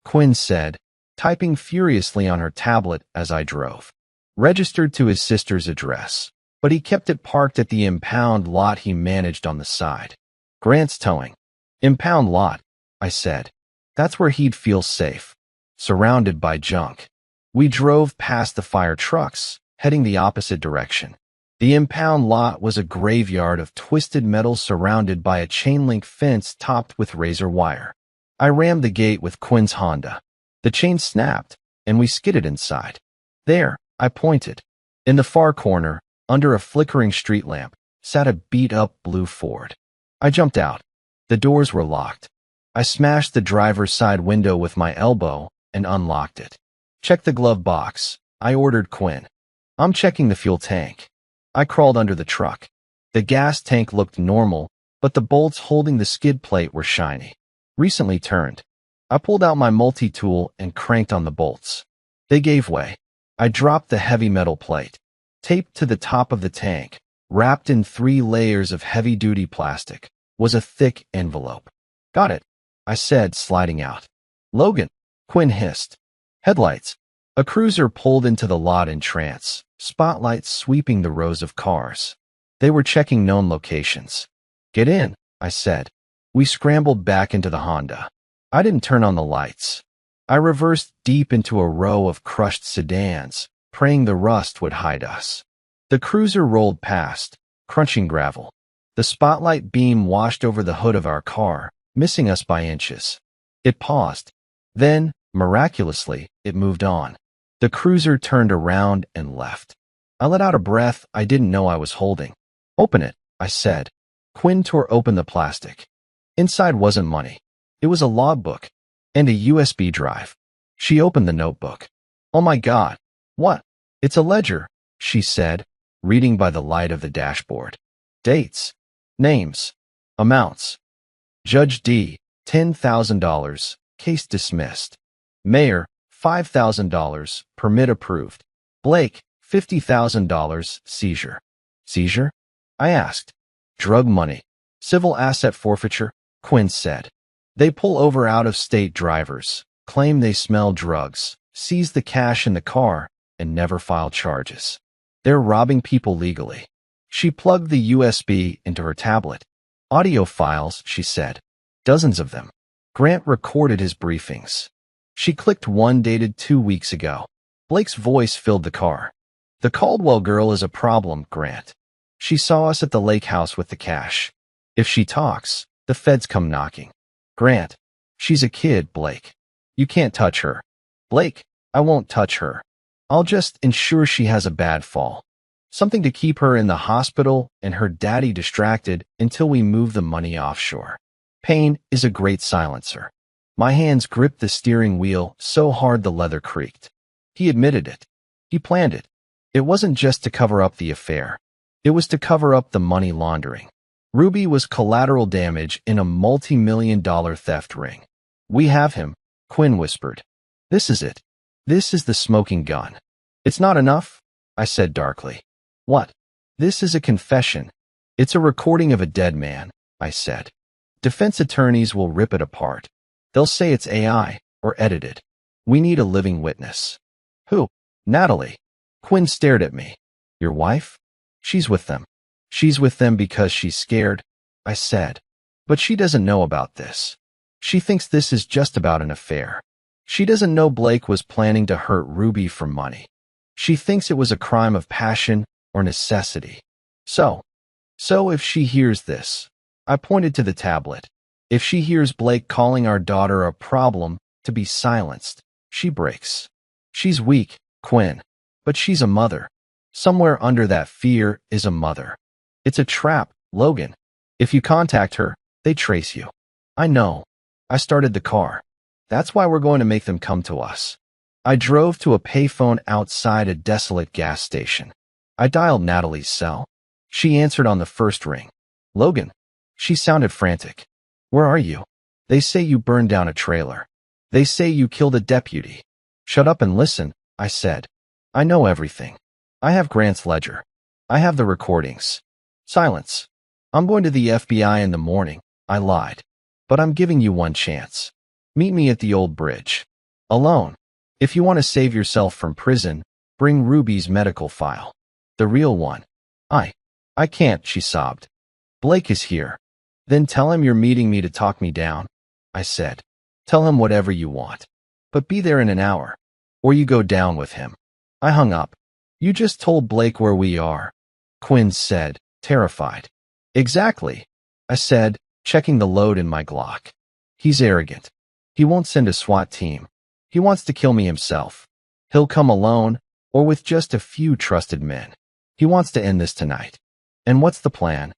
Quinn said, typing furiously on her tablet as I drove. Registered to his sister's address, but he kept it parked at the impound lot he managed on the side. Grant's towing. Impound lot, I said. That's where he'd feel safe, surrounded by junk. We drove past the fire trucks, heading the opposite direction. The impound lot was a graveyard of twisted metal surrounded by a chain-link fence topped with razor wire. I rammed the gate with Quinn's Honda. The chain snapped, and we skidded inside. There, I pointed. In the far corner, under a flickering street lamp, sat a beat-up blue Ford. I jumped out. The doors were locked. I smashed the driver's side window with my elbow and unlocked it. Check the glove box, I ordered Quinn. I'm checking the fuel tank. I crawled under the truck. The gas tank looked normal, but the bolts holding the skid plate were shiny. Recently turned. I pulled out my multi-tool and cranked on the bolts. They gave way. I dropped the heavy metal plate. Taped to the top of the tank, wrapped in 3 layers of heavy-duty plastic, was a thick envelope. Got it, I said, sliding out. Logan, Quinn hissed. Headlights. A cruiser pulled into the lot in trance, spotlights sweeping the rows of cars. They were checking known locations. Get in, I said. We scrambled back into the Honda. I didn't turn on the lights. I reversed deep into a row of crushed sedans, praying the rust would hide us. The cruiser rolled past, crunching gravel. The spotlight beam washed over the hood of our car, missing us by inches. It paused. Then, miraculously, it moved on. The cruiser turned around and left. I let out a breath I didn't know I was holding. Open it, I said. Quinn tore open the plastic. Inside wasn't money. It was a logbook and a USB drive. She opened the notebook. Oh my God. What? It's a ledger, she said, reading by the light of the dashboard. Dates. Names. Amounts. Judge D, $10,000, case dismissed. Mayor, $5,000, permit approved. Blake, $50,000, seizure. Seizure? I asked. Drug money. Civil asset forfeiture, Quinn said. They pull over out-of-state drivers, claim they smell drugs, seize the cash in the car, and never file charges. They're robbing people legally. She plugged the USB into her tablet. Audio files, she said. Dozens of them. Grant recorded his briefings. She clicked one dated 2 weeks ago. Blake's voice filled the car. The Caldwell girl is a problem, Grant. She saw us at the lake house with the cash. If she talks, the feds come knocking. Grant, she's a kid, Blake. You can't touch her. Blake, I won't touch her. I'll just ensure she has a bad fall. Something to keep her in the hospital and her daddy distracted until we move the money offshore. Pain is a great silencer. My hands gripped the steering wheel so hard the leather creaked. He admitted it. He planned it. It wasn't just to cover up the affair. It was to cover up the money laundering. Ruby was collateral damage in a multi-million-dollar theft ring. We have him, Quinn whispered. This is it. This is the smoking gun. It's not enough, I said darkly. What? This is a confession. It's a recording of a dead man, I said. Defense attorneys will rip it apart. They'll say it's AI or edited. We need a living witness. Who? Natalie. Quinn stared at me. Your wife? She's with them. She's with them because she's scared, I said. But she doesn't know about this. She thinks this is just about an affair. She doesn't know Blake was planning to hurt Ruby for money. She thinks it was a crime of passion or necessity. So if she hears this, I pointed to the tablet. If she hears Blake calling our daughter a problem to be silenced, she breaks. She's weak, Quinn, but she's a mother. Somewhere under that fear is a mother. It's a trap, Logan. If you contact her, they trace you. I know. I started the car. That's why we're going to make them come to us. I drove to a payphone outside a desolate gas station. I dialed Natalie's cell. She answered on the first ring. Logan. She sounded frantic. Where are you? They say you burned down a trailer. They say you killed a deputy. Shut up and listen, I said. I know everything. I have Grant's ledger. I have the recordings. Silence. I'm going to the FBI in the morning, I lied. But I'm giving you one chance. Meet me at the old bridge. Alone. If you want to save yourself from prison, bring Ruby's medical file. The real one. I can't, she sobbed. Blake is here. Then tell him you're meeting me to talk me down, I said. Tell him whatever you want. But be there in an hour. Or you go down with him. I hung up. You just told Blake where we are, Quinn said, terrified. Exactly, I said, checking the load in my Glock. He's arrogant. He won't send a SWAT team. He wants to kill me himself. He'll come alone, or with just a few trusted men. He wants to end this tonight. And what's the plan?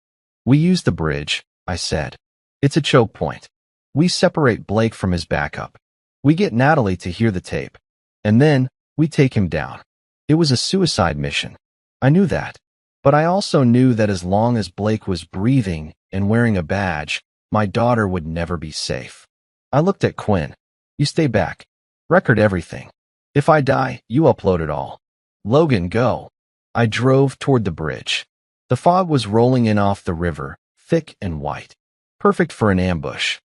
We use the bridge, I said. It's a choke point. We separate Blake from his backup. We get Natalie to hear the tape. And then, we take him down. It was a suicide mission. I knew that. But I also knew that as long as Blake was breathing and wearing a badge, my daughter would never be safe. I looked at Quinn. You stay back. Record everything. If I die, you upload it all. Logan, go. I drove toward the bridge. The fog was rolling in off the river, thick and white. Perfect for an ambush.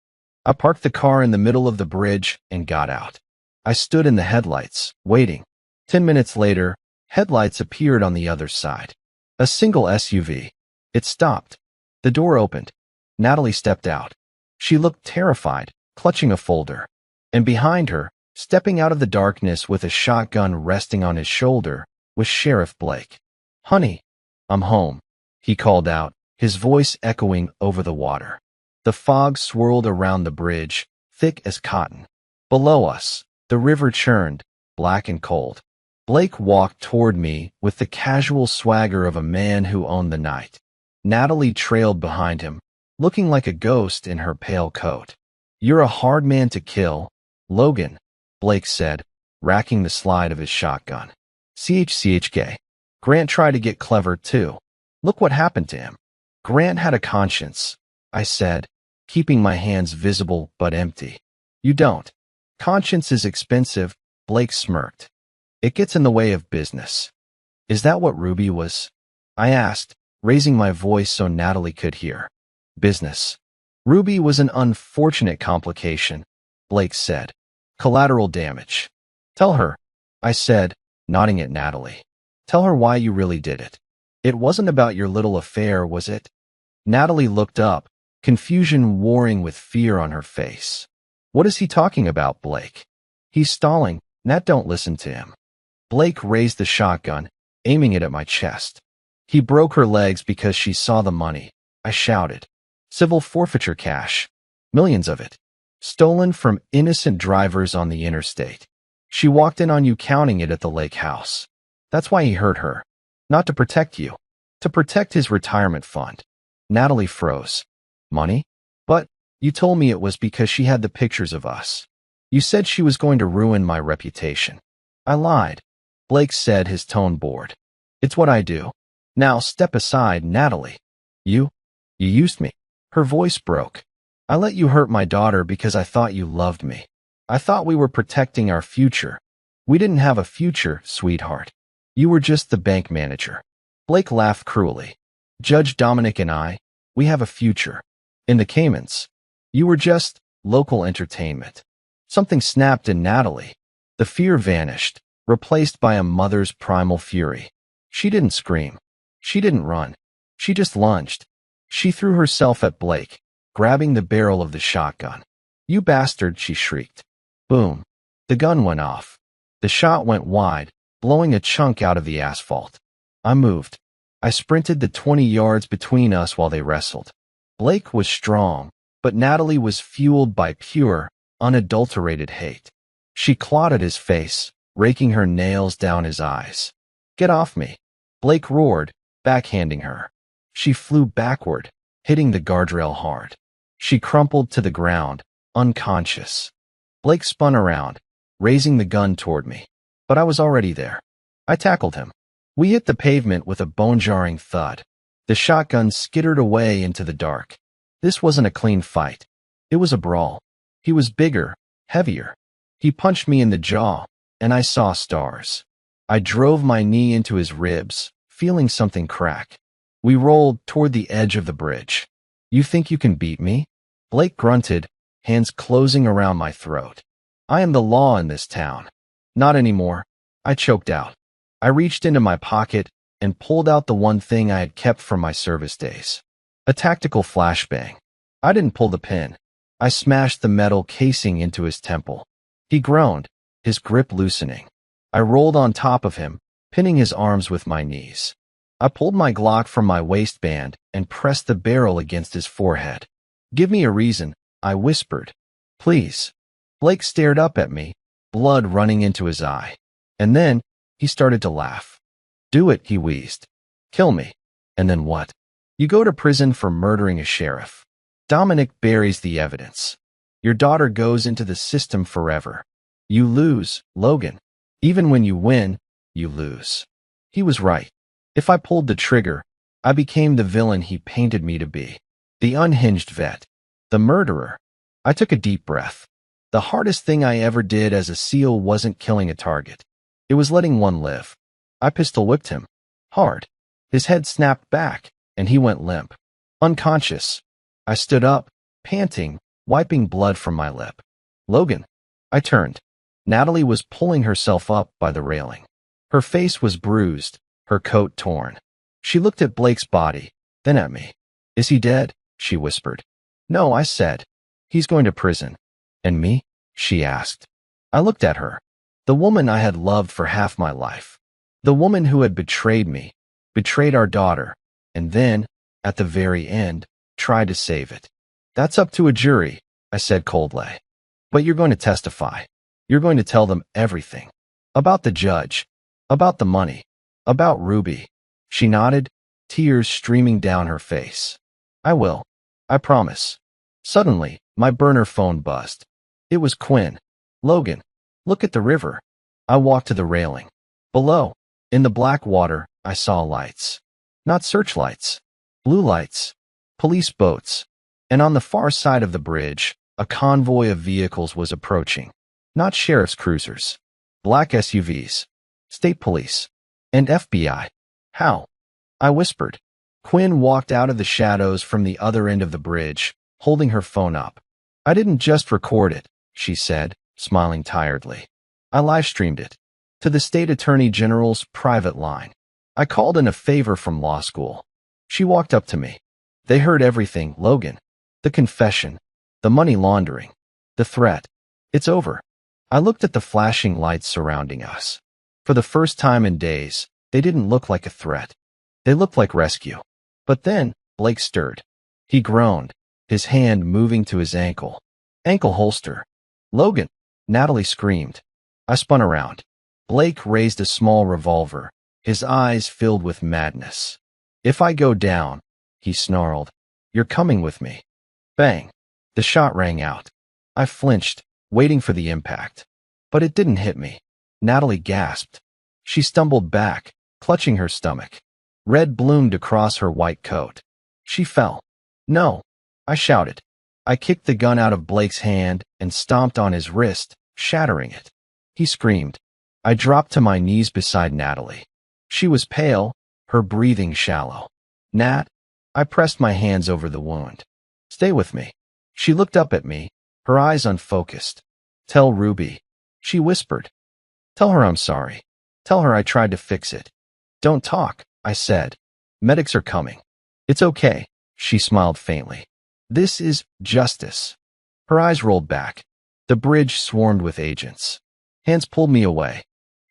I parked the car in the middle of the bridge and got out. I stood in the headlights, waiting. 10 minutes later, headlights appeared on the other side. A single SUV. It stopped. The door opened. Natalie stepped out. She looked terrified, clutching a folder. And behind her, stepping out of the darkness with a shotgun resting on his shoulder, was Sheriff Blake. Honey, I'm home, he called out, his voice echoing over the water. The fog swirled around the bridge, thick as cotton. Below us, the river churned, black and cold. Blake walked toward me with the casual swagger of a man who owned the night. Natalie trailed behind him, looking like a ghost in her pale coat. You're a hard man to kill, Logan, Blake said, racking the slide of his shotgun. CHCHK. Grant tried to get clever too. Look what happened to him. Grant had a conscience, I said, keeping my hands visible but empty. You don't. Conscience is expensive, Blake smirked. It gets in the way of business. Is that what Ruby was? I asked, raising my voice so Natalie could hear. Business. Ruby was an unfortunate complication, Blake said. Collateral damage. Tell her, I said, nodding at Natalie. Tell her why you really did it. It wasn't about your little affair, was it? Natalie looked up, confusion warring with fear on her face. What is he talking about, Blake? He's stalling. Nat, don't listen to him. Blake raised the shotgun, aiming it at my chest. He broke her legs because she saw the money. I shouted. Civil forfeiture cash. Millions of it. Stolen from innocent drivers on the interstate. She walked in on you counting it at the lake house. That's why he hurt her. Not to protect you. To protect his retirement fund. Natalie froze. Money? But you told me it was because she had the pictures of us. You said she was going to ruin my reputation. I lied. Blake said, his tone bored. It's what I do. Now step aside, Natalie. You used me. Her voice broke. I let you hurt my daughter because I thought you loved me. I thought we were protecting our future. We didn't have a future, sweetheart. You were just the bank manager. Blake laughed cruelly. Judge Dominic and I, we have a future. In the Caymans. You were just local entertainment. Something snapped in Natalie. The fear vanished, replaced by a mother's primal fury. She didn't scream. She didn't run. She just lunged. She threw herself at Blake, grabbing the barrel of the shotgun. You bastard, she shrieked. Boom. The gun went off. The shot went wide, blowing a chunk out of the asphalt. I moved. I sprinted the 20 yards between us while they wrestled. Blake was strong, but Natalie was fueled by pure, unadulterated hate. She clawed at his face, raking her nails down his eyes. Get off me, Blake roared, backhanding her. She flew backward, hitting the guardrail hard. She crumpled to the ground, unconscious. Blake spun around, raising the gun toward me. But I was already there. I tackled him. We hit the pavement with a bone-jarring thud. The shotgun skittered away into the dark. This wasn't a clean fight. It was a brawl. He was bigger, heavier. He punched me in the jaw, and I saw stars. I drove my knee into his ribs, feeling something crack. We rolled toward the edge of the bridge. You think you can beat me? Blake grunted, hands closing around my throat. I am the law in this town. Not anymore, I choked out. I reached into my pocket and pulled out the one thing I had kept from my service days. A tactical flashbang. I didn't pull the pin. I smashed the metal casing into his temple. He groaned, his grip loosening. I rolled on top of him, pinning his arms with my knees. I pulled my Glock from my waistband and pressed the barrel against his forehead. Give me a reason, I whispered. Please. Blake stared up at me, blood running into his eye. And then, he started to laugh. Do it, he wheezed. Kill me. And then what? You go to prison for murdering a sheriff. Dominic buries the evidence. Your daughter goes into the system forever. You lose, Logan. Even when you win, you lose. He was right. If I pulled the trigger, I became the villain he painted me to be. The unhinged vet. The murderer. I took a deep breath. The hardest thing I ever did as a SEAL wasn't killing a target. It was letting one live. I pistol whipped him. Hard. His head snapped back, and he went limp. Unconscious. I stood up, panting, wiping blood from my lip. Logan. I turned. Natalie was pulling herself up by the railing. Her face was bruised, her coat torn. She looked at Blake's body, then at me. Is he dead? She whispered. No, I said. He's going to prison. And me? She asked. I looked at her. The woman I had loved for half my life. The woman who had betrayed me, betrayed our daughter, and then, at the very end, tried to save it. That's up to a jury, I said coldly. But you're going to testify. You're going to tell them everything. About the judge. About the money. About Ruby. She nodded, tears streaming down her face. I will. I promise. Suddenly, my burner phone buzzed. It was Quinn. Logan, look at the river. I walked to the railing. Below, in the black water, I saw lights. Not searchlights. Blue lights. Police boats. And on the far side of the bridge, a convoy of vehicles was approaching. Not sheriff's cruisers. Black SUVs. State police. And FBI. How? I whispered. Quinn walked out of the shadows from the other end of the bridge, holding her phone up. I didn't just record it, she said, smiling tiredly. I live-streamed it. To the state attorney general's private line. I called in a favor from law school. She walked up to me. They heard everything, Logan. The confession. The money laundering. The threat. It's over. I looked at the flashing lights surrounding us. For the first time in days, they didn't look like a threat. They looked like rescue. But then, Blake stirred. He groaned, his hand moving to his ankle. Ankle holster. Logan. Natalie screamed. I spun around. Blake raised a small revolver, his eyes filled with madness. If I go down, he snarled, you're coming with me. Bang. The shot rang out. I flinched, waiting for the impact. But it didn't hit me. Natalie gasped. She stumbled back, clutching her stomach. Red bloomed across her white coat. She fell. No. I shouted. I kicked the gun out of Blake's hand and stomped on his wrist, shattering it. He screamed. I dropped to my knees beside Natalie. She was pale, her breathing shallow. Nat, I pressed my hands over the wound. Stay with me. She looked up at me, her eyes unfocused. Tell Ruby. She whispered. Tell her I'm sorry. Tell her I tried to fix it. Don't talk, I said. Medics are coming. It's okay, she smiled faintly. This is justice. Her eyes rolled back. The bridge swarmed with agents. Hands pulled me away.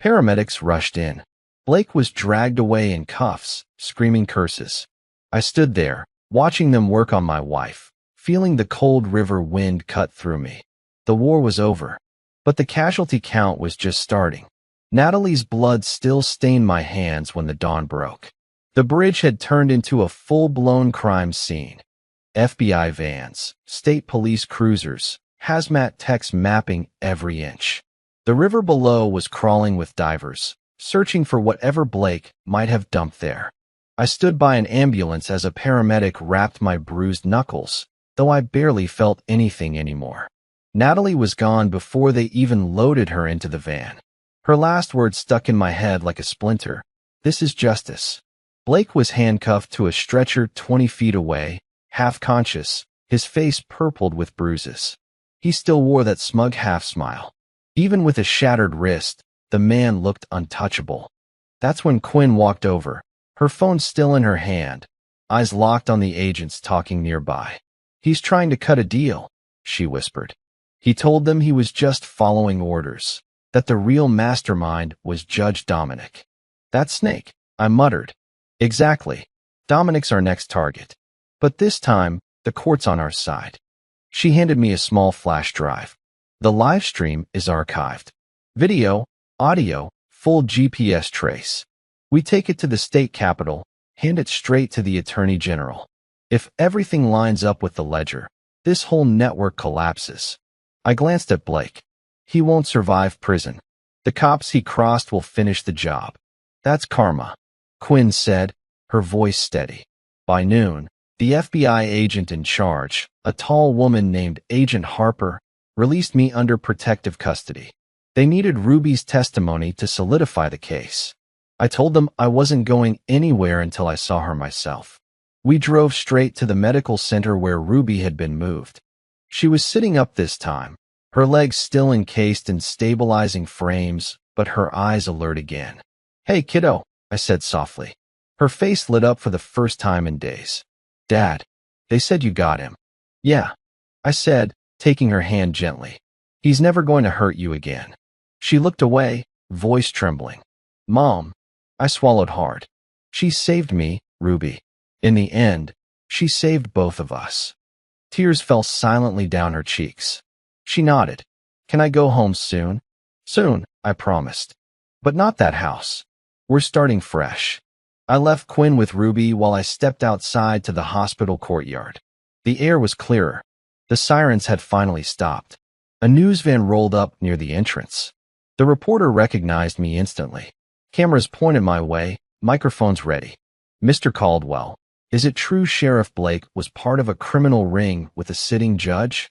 Paramedics rushed in. Blake was dragged away in cuffs, screaming curses. I stood there, watching them work on my wife, feeling the cold river wind cut through me. The war was over, but the casualty count was just starting. Natalie's blood still stained my hands when the dawn broke. The bridge had turned into a full-blown crime scene. FBI vans, state police cruisers, hazmat techs mapping every inch. The river below was crawling with divers, searching for whatever Blake might have dumped there. I stood by an ambulance as a paramedic wrapped my bruised knuckles, though I barely felt anything anymore. Natalie was gone before they even loaded her into the van. Her last words stuck in my head like a splinter. This is justice. Blake was handcuffed to a stretcher 20 feet away, half conscious, his face purpled with bruises. He still wore that smug half-smile. Even with a shattered wrist, the man looked untouchable. That's when Quinn walked over, her phone still in her hand, eyes locked on the agents talking nearby. "He's trying to cut a deal," she whispered. He told them he was just following orders, that the real mastermind was Judge Dominic. "That snake," I muttered. "Exactly. Dominic's our next target. But this time, the court's on our side." She handed me a small flash drive. "The live stream is archived. Video, audio, full GPS trace. We take it to the state capitol, hand it straight to the Attorney General. If everything lines up with the ledger, this whole network collapses." I glanced at Blake. "He won't survive prison. The cops he crossed will finish the job. That's karma," Quinn said, her voice steady. By noon, the FBI agent in charge, a tall woman named Agent Harper, released me under protective custody. They needed Ruby's testimony to solidify the case. I told them I wasn't going anywhere until I saw her myself. We drove straight to the medical center where Ruby had been moved. She was sitting up this time, her legs still encased in stabilizing frames, but her eyes alert again. "Hey, kiddo," I said softly. Her face lit up for the first time in days. "Dad, they said you got him." "Yeah," I said, taking her hand gently. "He's never going to hurt you again." She looked away, voice trembling. "Mom," I swallowed hard. "She saved me, Ruby. In the end, she saved both of us." Tears fell silently down her cheeks. She nodded. "Can I go home soon?" "Soon," I promised. "But not that house. We're starting fresh." I left Quinn with Ruby while I stepped outside to the hospital courtyard. The air was clearer. The sirens had finally stopped. A news van rolled up near the entrance. The reporter recognized me instantly. Cameras pointed my way, microphones ready. "Mr. Caldwell, is it true Sheriff Blake was part of a criminal ring with a sitting judge?"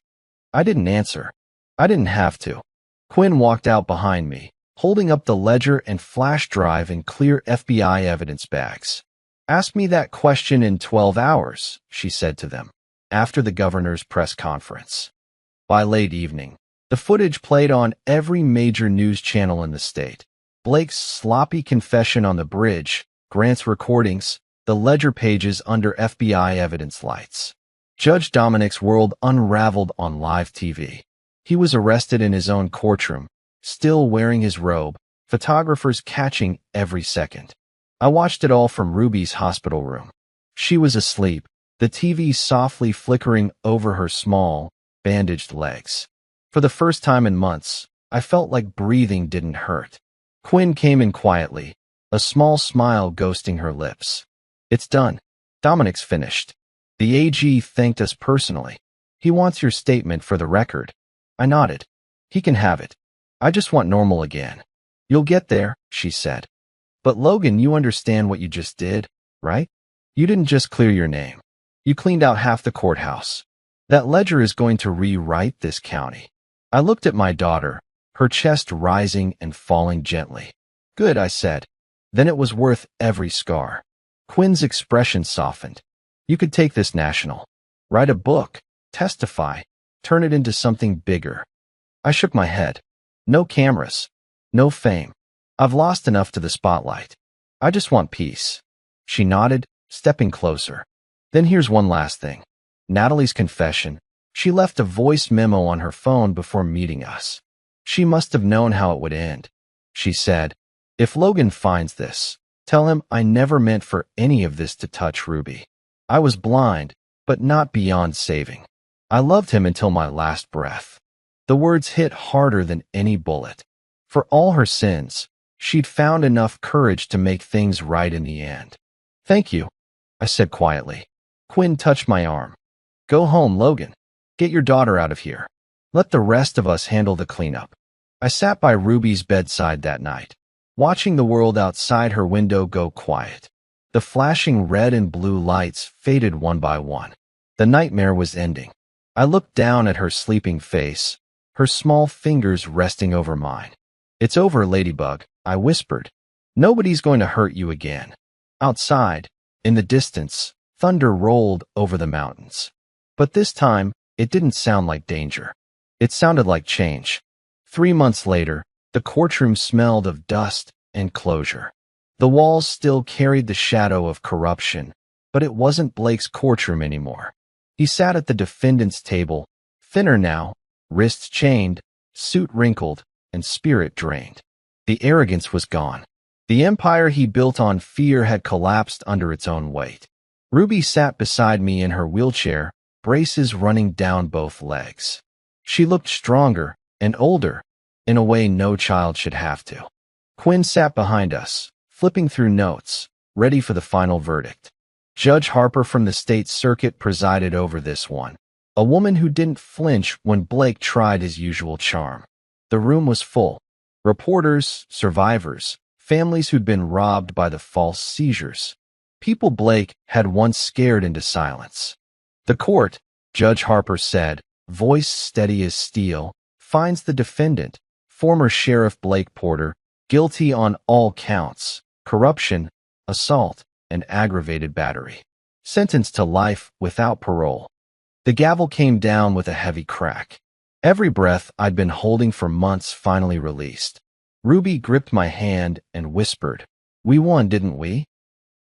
I didn't answer. I didn't have to. Quinn walked out behind me, holding up the ledger and flash drive in clear FBI evidence bags. "Ask me that question in 12 hours, she said to them, after the governor's press conference. By late evening, the footage played on every major news channel in the state. Blake's sloppy confession on the bridge, Grant's recordings, the ledger pages under FBI evidence lights. Judge Dominic's world unraveled on live TV. He was arrested in his own courtroom, still wearing his robe, photographers catching every second. I watched it all from Ruby's hospital room. She was asleep, the TV softly flickering over her small, bandaged legs. For the first time in months, I felt like breathing didn't hurt. Quinn came in quietly, a small smile ghosting her lips. "It's done. Dominic's finished. The AG thanked us personally. He wants your statement for the record." I nodded. "He can have it. I just want normal again." "You'll get there," she said. "But Logan, you understand what you just did, right? You didn't just clear your name. You cleaned out half the courthouse. That ledger is going to rewrite this county." I looked at my daughter, her chest rising and falling gently. "Good," I said. "Then it was worth every scar." Quinn's expression softened. "You could take this national. Write a book, testify, turn it into something bigger." I shook my head. "No cameras. No fame. I've lost enough to the spotlight. I just want peace." She nodded, stepping closer. "Then here's one last thing. Natalie's confession. She left a voice memo on her phone before meeting us. She must have known how it would end. She said, 'If Logan finds this, tell him I never meant for any of this to touch Ruby. I was blind, but not beyond saving. I loved him until my last breath.'" The words hit harder than any bullet. For all her sins, she'd found enough courage to make things right in the end. "Thank you," I said quietly. Quinn touched my arm. "Go home, Logan. Get your daughter out of here. Let the rest of us handle the cleanup." I sat by Ruby's bedside that night, watching the world outside her window go quiet. The flashing red and blue lights faded one by one. The nightmare was ending. I looked down at her sleeping face, her small fingers resting over mine. "It's over, Ladybug," I whispered. "Nobody's going to hurt you again." Outside, in the distance, thunder rolled over the mountains. But this time, it didn't sound like danger. It sounded like change. 3 months later, the courtroom smelled of dust and closure. The walls still carried the shadow of corruption, but it wasn't Blake's courtroom anymore. He sat at the defendant's table, thinner now, wrists chained, suit wrinkled, and spirit drained. The arrogance was gone. The empire he built on fear had collapsed under its own weight. Ruby sat beside me in her wheelchair, braces running down both legs. She looked stronger and older, in a way no child should have to. Quinn sat behind us, flipping through notes, ready for the final verdict. Judge Harper from the state circuit presided over this one, a woman who didn't flinch when Blake tried his usual charm. The room was full. Reporters, survivors, families who'd been robbed by the false seizures. People Blake had once scared into silence. "The court," Judge Harper said, voice steady as steel, "finds the defendant, former Sheriff Blake Porter, guilty on all counts: corruption, assault, and aggravated battery. Sentenced to life without parole." The gavel came down with a heavy crack. Every breath I'd been holding for months finally released. Ruby gripped my hand and whispered, "We won, didn't we?"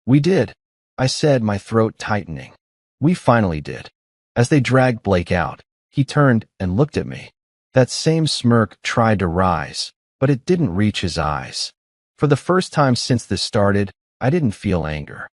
"We did," I said, my throat tightening. "We finally did." As they dragged Blake out, he turned and looked at me. That same smirk tried to rise, but it didn't reach his eyes. For the first time since this started, I didn't feel anger.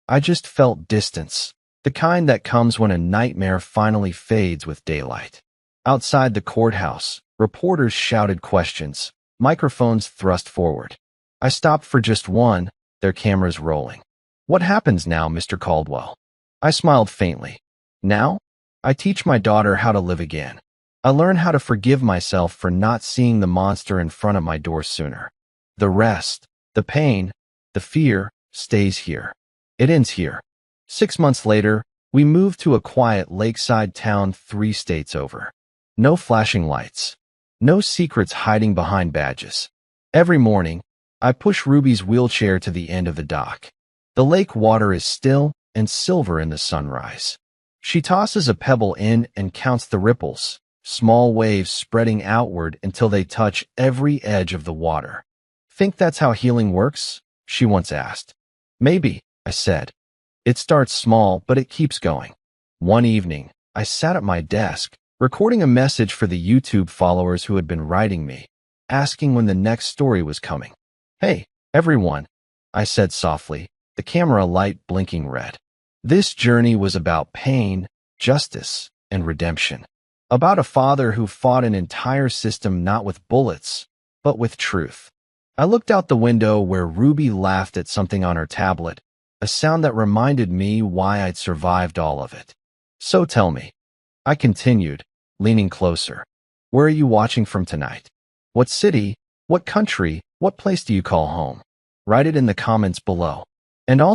I just felt distance, the kind that comes when a nightmare finally fades with daylight. Outside the courthouse, reporters shouted questions, microphones thrust forward. I stopped for just one, their cameras rolling. "What happens now, Mr. Caldwell?" I smiled faintly. "Now? I teach my daughter how to live again. I learn how to forgive myself for not seeing the monster in front of my door sooner. The rest, the pain, the fear, stays here. It ends here." 6 months later, we moved to a quiet lakeside town 3 states over. No flashing lights. No secrets hiding behind badges. Every morning, I push Ruby's wheelchair to the end of the dock. The lake water is still and silver in the sunrise. She tosses a pebble in and counts the ripples, small waves spreading outward until they touch every edge of the water. "Think that's how healing works?" she once asked. "Maybe," I said. "It starts small, but it keeps going." One evening, I sat at my desk, recording a message for the YouTube followers who had been writing me, asking when the next story was coming. "Hey, everyone," I said softly, the camera light blinking red. This journey was about pain, justice, and redemption. About a father who fought an entire system not with bullets, but with truth. I looked out the window where Ruby laughed at something on her tablet, a sound that reminded me why I'd survived all of it. "So tell me," I continued, leaning closer, "where are you watching from tonight? What city, what country, what place do you call home? Write it in the comments below. And also,